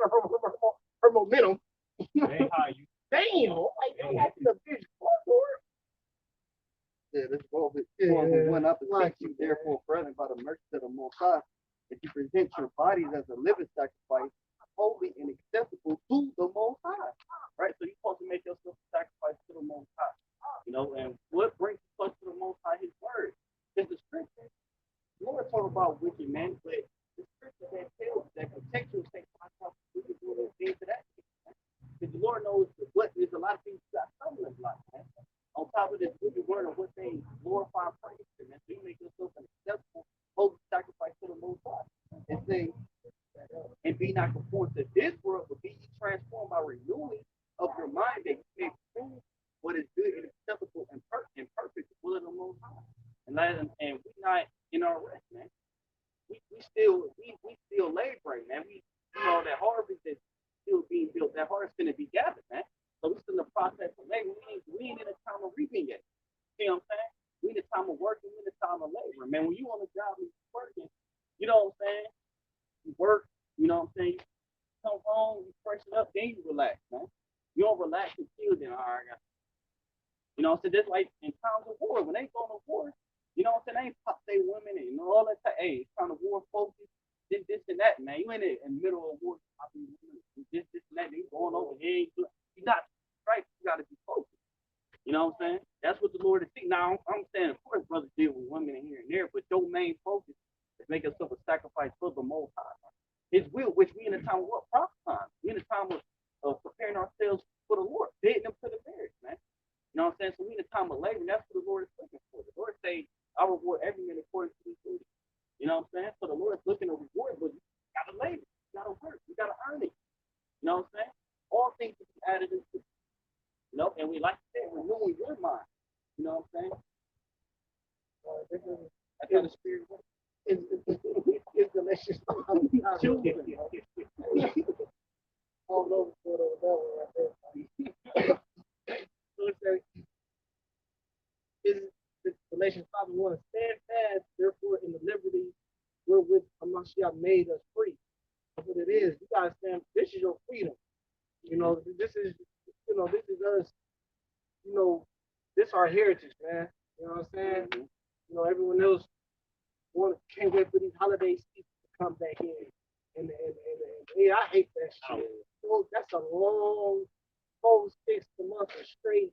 her momentum. Damn, like the bitch door. Yeah, this Romans one up and you therefore, brethren, by the mercy of the Most High, that you present your bodies as a living sacrifice, holy and acceptable to the Most High. Right? So you're supposed to make yourself a sacrifice to the Most High. And what brings us to the Most High? His word. It's the scripture. You want to talk about wicked men, but the scripture that tells that contextual things about wicked doing things to that. Because the Lord knows what there's a lot of things that come in life, man. On top of this wicked word of what they glorify and praise to, man. So you make yourself an acceptable, holy sacrifice to the Most High. And say, and be not conformed to this world, but be ye transformed by renewing of your mind that you may prove what is good and acceptable and perfect will of the Most High. And we not in our rest, man. We still laboring, man. That harvest is still being built. That harvest is going to be gathered, man. So we're still in the process of labor. We ain't in a time of reaping yet. See what I'm saying? We in the time of working. We in the time of labor, man. When you on the job and you're working, you know what I'm saying? You work. You know what I'm saying? You come home, you freshen up, then you relax, man. You don't relax until then. All right, so just like in times of war, when they go to war, you know what I'm saying? They ain't pop they women and all that. Hey, it's kind of war focus, this and that, man. You ain't in the middle of war, this and that. They going over here. You're not right. You got to be focused. You know what I'm saying? That's what the Lord is seeking. Now, I'm saying, of course, brothers deal with women in here and there, but your main focus is make yourself a sacrifice for the Most High. His will, which we in a time of what? Prophet time. We in a time of preparing ourselves for the Lord, bidding them to the marriage, man. You know what I'm saying? So we in a time of labor, and that's what the Lord is looking for. The Lord say, I reward every man according to his duty. You know what I'm saying? So the Lord is looking to reward, but you gotta labor, you gotta work, you gotta earn it. You know what I'm saying? All things will be added into. You know, and we like to say, renewing your mind. You know what I'm saying? That's how the spirit works. It's delicious. All over that one right there. So it says, is Galatians 5:1, stand fast, therefore, in the liberty wherewith Hamashiach made us free. That's what it is. You gotta stand. This is your freedom. You know, this is us. You know, this our heritage, man. You know what I'm saying? You know, everyone else can't wait for these holiday seasons to come back in. And yeah, I hate that shit. So that's a long 4-6 months of straight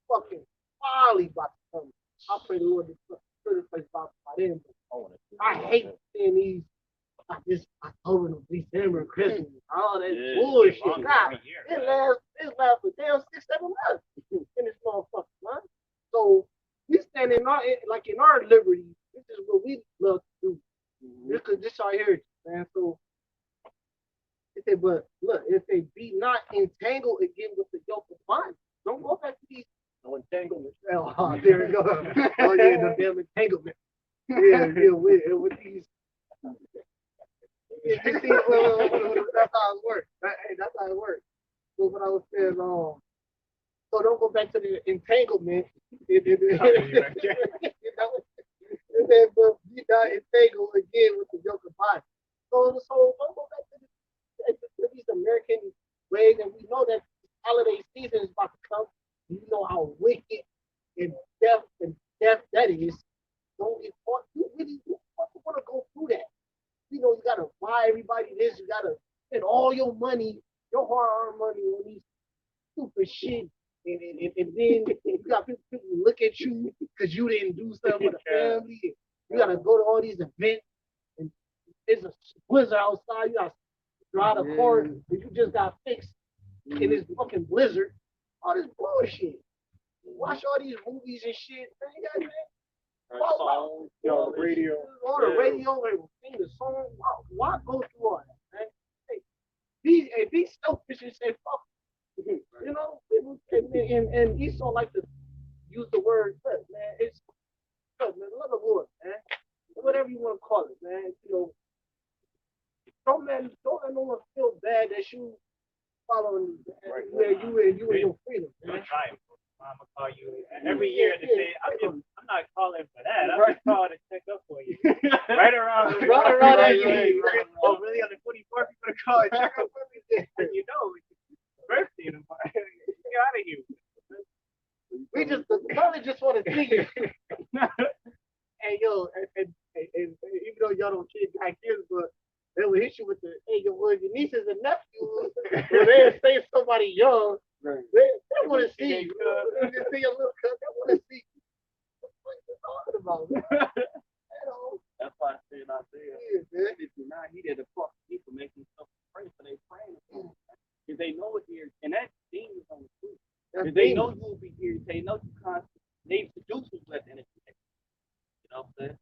fucking folly about to come. I pray the Lord to put this place by then. I hate seeing these like this October, December, Christmas, all that bullshit. God, it lasts for damn 6-7 months in this motherfucker, man. So we stand in our liberty. This is what we love to do. This our heritage, man. So it said, but look, if they be not entangled again with the yoke of bondage, don't go back to these entanglement. Oh, there we go. Oh yeah, the damn entanglement. Yeah, with these. That's how it works. That's how it works. So what I was saying, so don't go back to the entanglement. But be not entangled again with the yoke of bondage. So don't go back to these American ways, and we know that holiday season is about to come. You know how wicked and death that is. Don't get caught. You really want to go through that. You know, you gotta buy everybody this. You gotta spend all your money, your hard-earned money on these stupid shit, and then you got people look at you because you didn't do something for the family. You gotta go to all these events, and there's a blizzard outside. You gotta drive the car that you just got fixed in this fucking blizzard. All this bullshit. Watch all these movies and shit, man. On the radio. On the radio and sing the song. Why go through all that, man? Hey, be selfish and say fuck. You know, and Esau like to use the word, look, man, it's look, man, love the Lord, man. Whatever you want to call it, man. You know, don't let no one feel bad that you following where you and your freedom, man. I'm gonna call you every year to say I'm not calling for that. I'm just calling to check up for you. right around that year. Oh, really? On the 24th, you're gonna call and check up for me? You know, it's birthday tomorrow. Get out of here. We just want to see you. And yo, and even though y'all don't got kids, but they will hit you with the your nieces and nephews, or they'll say somebody young. Right. They want to see you. They see your little cut. They want to see you. What are you talking about? That's why I said if you're not here to fuck people, make themselves pray for their praying. Because they know it here, and that's demons on the truth. Because they know you will be here. They know you constantly. They seduce you at the end of the day. You know what I'm saying?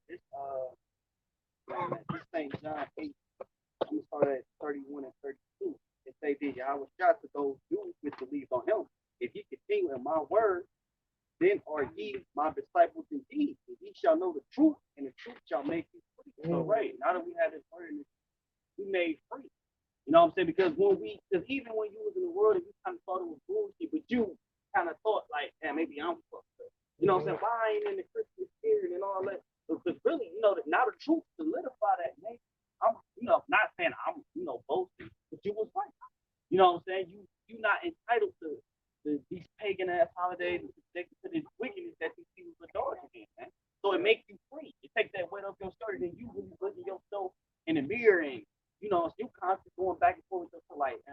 This thing, John 8, I'm going to start at 31 and 32. It say, did Yahweh shout to those Jews which believe on him? If ye continue in my word, then are ye my disciples indeed. And ye shall know the truth, and the truth shall make you free. So, right, now that we have this word, we made free. You know what I'm saying? Because even when you was in the world, and you kind of thought it was bullshit, but you kind of thought like, yeah, maybe I'm fucked up. You know what I'm saying? Why I ain't in the Christian spirit and all that? Because really, you know, now the truth solidify that, man. I'm, not saying I'm, boasting, but you was right. You know what I'm saying? You're not entitled to these pagan ass holidays and subjected to this wickedness that these people indulge in, man. So it makes you free. It takes that weight off your shoulders, and you really look at yourself in the mirror, and you constantly going back and forth with yourself like,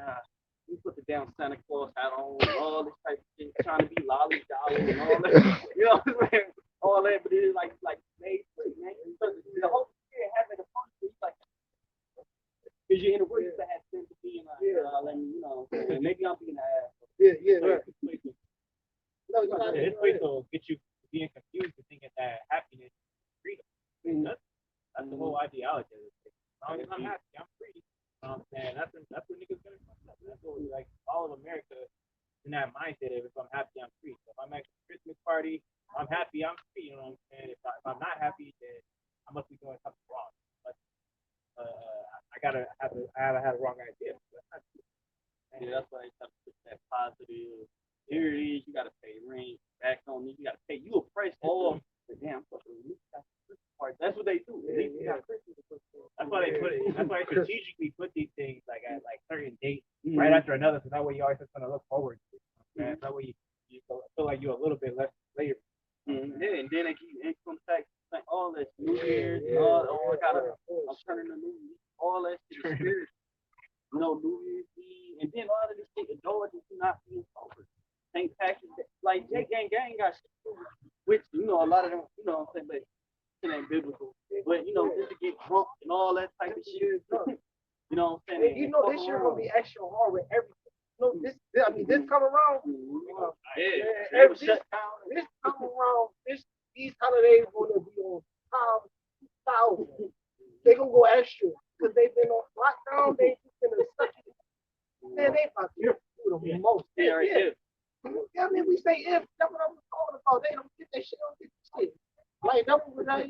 you put the damn Santa Claus hat on, all this type of shit, trying to be lolly jolly and all that. You know what I'm saying? All that, but it's like made free, man. The whole spirit having a function, it's like because you're in the world, you have sympathy and let me, maybe I'm being an ass. Right. No, you Yeah, his faith will get you being confused and thinking that happiness is freedom. That's the whole ideology of this thing. As long as I'm happy, I'm free. You know what I'm saying? That's what niggas gonna fuck up. That's what like all of America in that mindset of if I'm happy, I'm free. So if I'm at a Christmas party, I'm happy, I'm free. You know what I'm saying? If I'm not happy, then I must be doing something wrong. But I gotta have the wrong idea. Yeah, that's why they try to put that positive. Here it is, you gotta pay rent, back on me, you gotta pay. You oppress all the damn fucking part. That's what they do. That's why they put it. That's why they strategically put these things like at like certain dates right after another, so that way you always just gonna look forward to it. Man, that way you feel like you're a little bit less later. Yeah, and then they give you income tax, like all that New Year's, and all I'm turning the New Year, all that shit is spiritual. New Year's Eve, and then all of this shit, the doors is not being covered. St. Patrick's Day, like J Gang got shit too, which a lot of them, what I'm saying, but it ain't biblical. But just to get drunk and all that type of shit. You know what I'm saying? This year gonna be extra hard with everything. This come around. This come around. These holidays gonna be on thousand. They gonna go extra because they've been on lockdown. They just gonna suck it. Man, they about to do the most. Yeah. Yeah, we say if. That's what I'm talking about. They don't get that shit. Don't get that shit. Like that's what I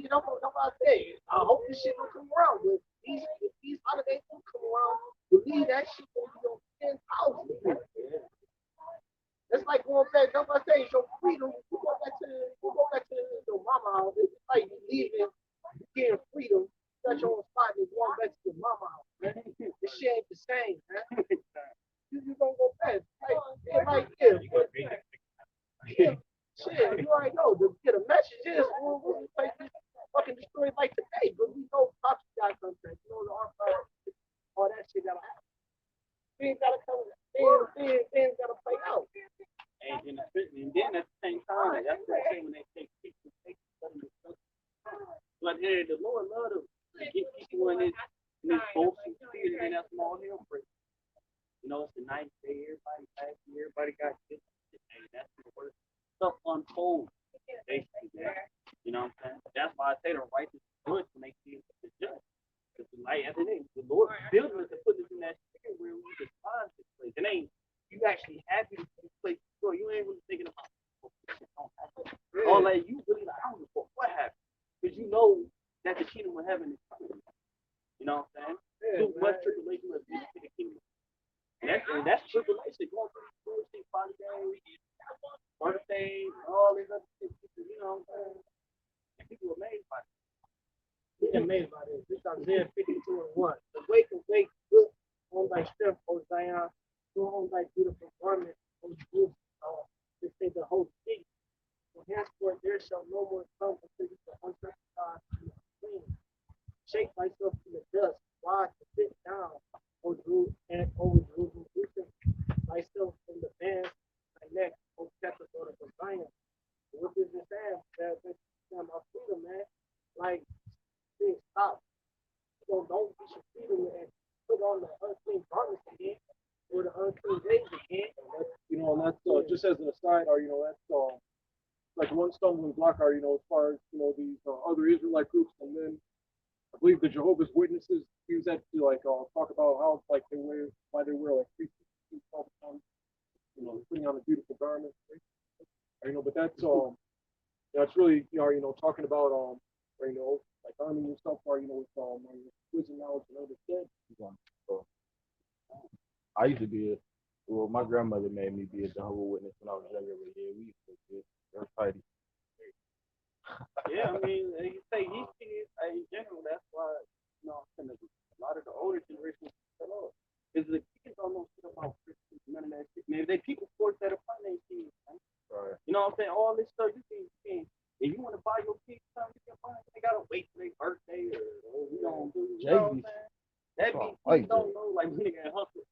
say. I hope this shit don't come around. But these holidays don't come around. Believe that shit gonna be on 10,000. It's like going back. That's what I say. Your freedom. You go back to your mama house. It's like you leaving, you getting freedom. You got your own spot and you're going back to your mama house. Man. This shit ain't the same, man. You gonna go back. Shit, you already know. The message is we'll take this fucking destroy like today, but we know Pops got contract. The archive, all that shit gotta happen. Things gotta come. Things gotta play out. And then at the same time, that's what I say when they take people, but hey, the Lord love to get people in this social spirit and that small hill break. It's a nice day, everybody happy, everybody got this. Hey, that's the worst stuff unfolds. Basically, you know what I'm saying? That's why I say the righteous good when they see the judge. Because like at the end, the Lord built us to put us in that spirit where we despise this place. It ain't you actually happy to see this place destroyed. You ain't really thinking about all that. You really like, I don't know what happened. Because you know that the kingdom of heaven is coming. You know what I'm saying? Too much tribulation will be to the kingdom. And that's tribulation going through these bullshit 40 days, birthdays, all these other shit. You know what I'm saying? And people are amazed by it. We're amazed by this. This is Isaiah 52:1. Awake, look on thy strength, O Zion. Put on thy beautiful garment, O Jerusalem. This is the whole city. For henceforth there shall no more come until you shall uncircumcised and clean. Shake thyself to the dust. Rise to sit down, O Jerusalem, and O Jerusalem. Loosen thyself from the bands, thy neck, O captive daughter of Zion. What is this saying? That's about freedom, man. Like, stop. Don't get your freedom and put on the unclean garments again or the unclean days again. And that's just as an aside, that's like one stumbling block, as far as these other Israelite groups, and then I believe the Jehovah's Witnesses use that to talk about how why they wear like 3 pieces all the time, putting on a beautiful garment, but that's really talking about like arming yourself with wisdom, knowledge, and understanding. I used to be my grandmother made me be a Jehovah's Witness when I was younger, but yeah, we used to be very fighty. Yeah, I mean, you say these kids, in general, that's why, a lot of the older generation fell off. Because the kids don't know shit about Christians, none of that shit. Man, they people force that upon their kids, man. Right. You know what I'm saying? All this stuff, you can, if you want to buy your kids something, you can buy it. They got to wait for their birthday or, you know what I'm saying? That means people don't know, like, when they got hustle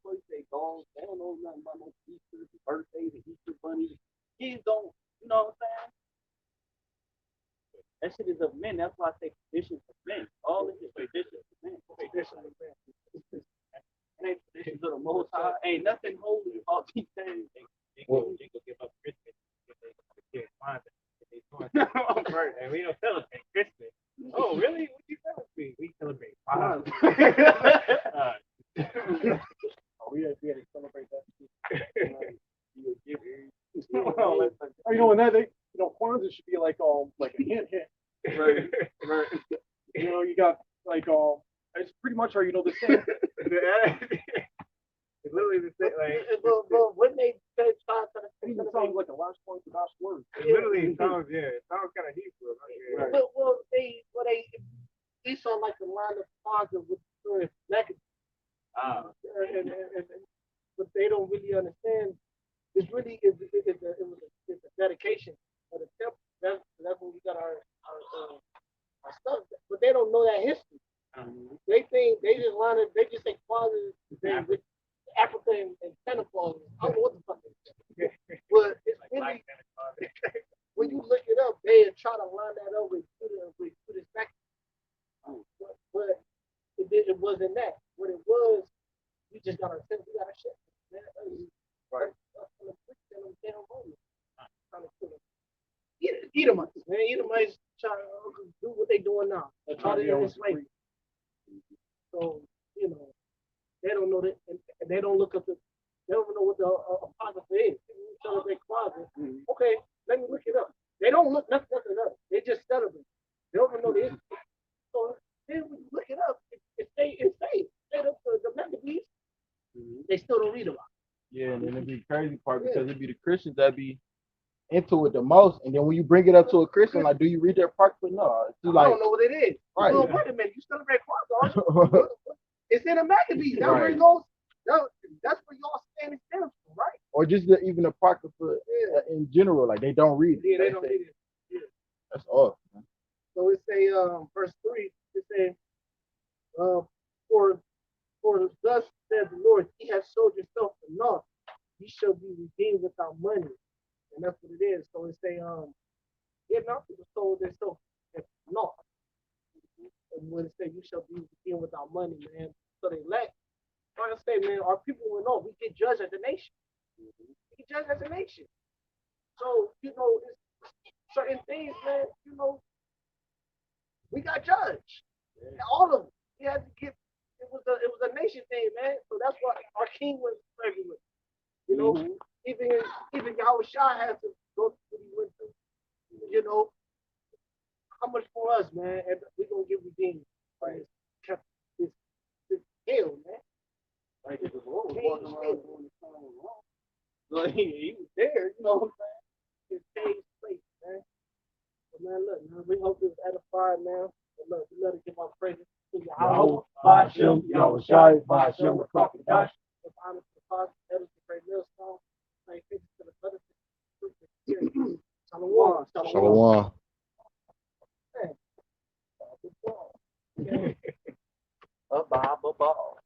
first, they gone. They don't know nothing about no Easter, birthdays, the Easter bunnies. kids don't, you know what I'm saying? That shit is of men. That's why I say traditions of men. All this is traditions of men. Traditions of men. It ain't traditions of the Most High. Ain't nothing holy about these things. They go give up Christmas. And we don't celebrate Christmas. Oh, really? What do you celebrate? We celebrate Kwanzaa. We had to celebrate that. You know, and that Kwanzaa should be like a hint. Right. You know, you got like it's pretty much the same. It's literally the same. Like, but when they try to, It even sounds like a last point to last word. it literally sounds kind of Hebrew. Right? but they sound like the line of Kwanzaa with the negative. And but they don't really understand. It's really it's a dedication of the temple. That's when we got our stuff. But they don't know that history. They think they just line it. They just say Kwanzaa with Africa and Santa Claus. I don't know what the fuck they say. But it's really when you look it up, they try to line that up with Judas Macabees. But it wasn't that. What it was, we just got ourselves. We got our shit. Right. Edomites, man. Edomites trying to do what they doing now. They're trying to enslave. So, you know, they don't know that, and they don't look up they don't know what the apocrypha is. They celebrate Kwanzaa. Okay, let me look it up. They don't look nothing up. They just celebrate. They don't even know the history. So then when you look it up, it stayed up to the Maccabees. They still don't read about it. Yeah, and then it'd be the crazy part because it'd be the Christians that be into it the most, and then when you bring it up to a Christian, like, do you read their apocrypha? No, it's like, I don't know what it is. Right. Well, wait a minute, you celebrate Kwanzaa? It's in the Maccabees. That's where it goes. That's where y'all stand and stand for, right? Or just even apocrypha in general, like they don't read it. Yeah, they don't read it. Yeah. That's awesome. Man. So it say, verse 3, it say, for thus said the Lord, ye have sold yourself for naught, ye shall be redeemed without money. And that's what it is. So it say, now people sold themselves for naught. And when it say you shall be redeemed without money, man. So they lack. Like I say, man, our people will know we get judged as a nation. We get judged as a nation. So, you know, it's certain things, man, you know, we got judged. All of them. We had to get it was a nation thing, man. So that's why our king was everywhere. You know, even Yahushua had to go through what he went through. You know, how much for us, man? And we're gonna get redeemed by this hell, man. Like if the Lord was walking around doing the time wrong. Like he was there, you know what I'm saying? His cage place, man. But man, look, man, we hope this edified, man. But look, we let it give our praises to Yahweh, Hashem, Yahushai, Hashem, the prophet Dash. Give honor to the Father, elders, the great millstone. Thank you to the brothers. Shalom. Shalom. Man. A Bible ball.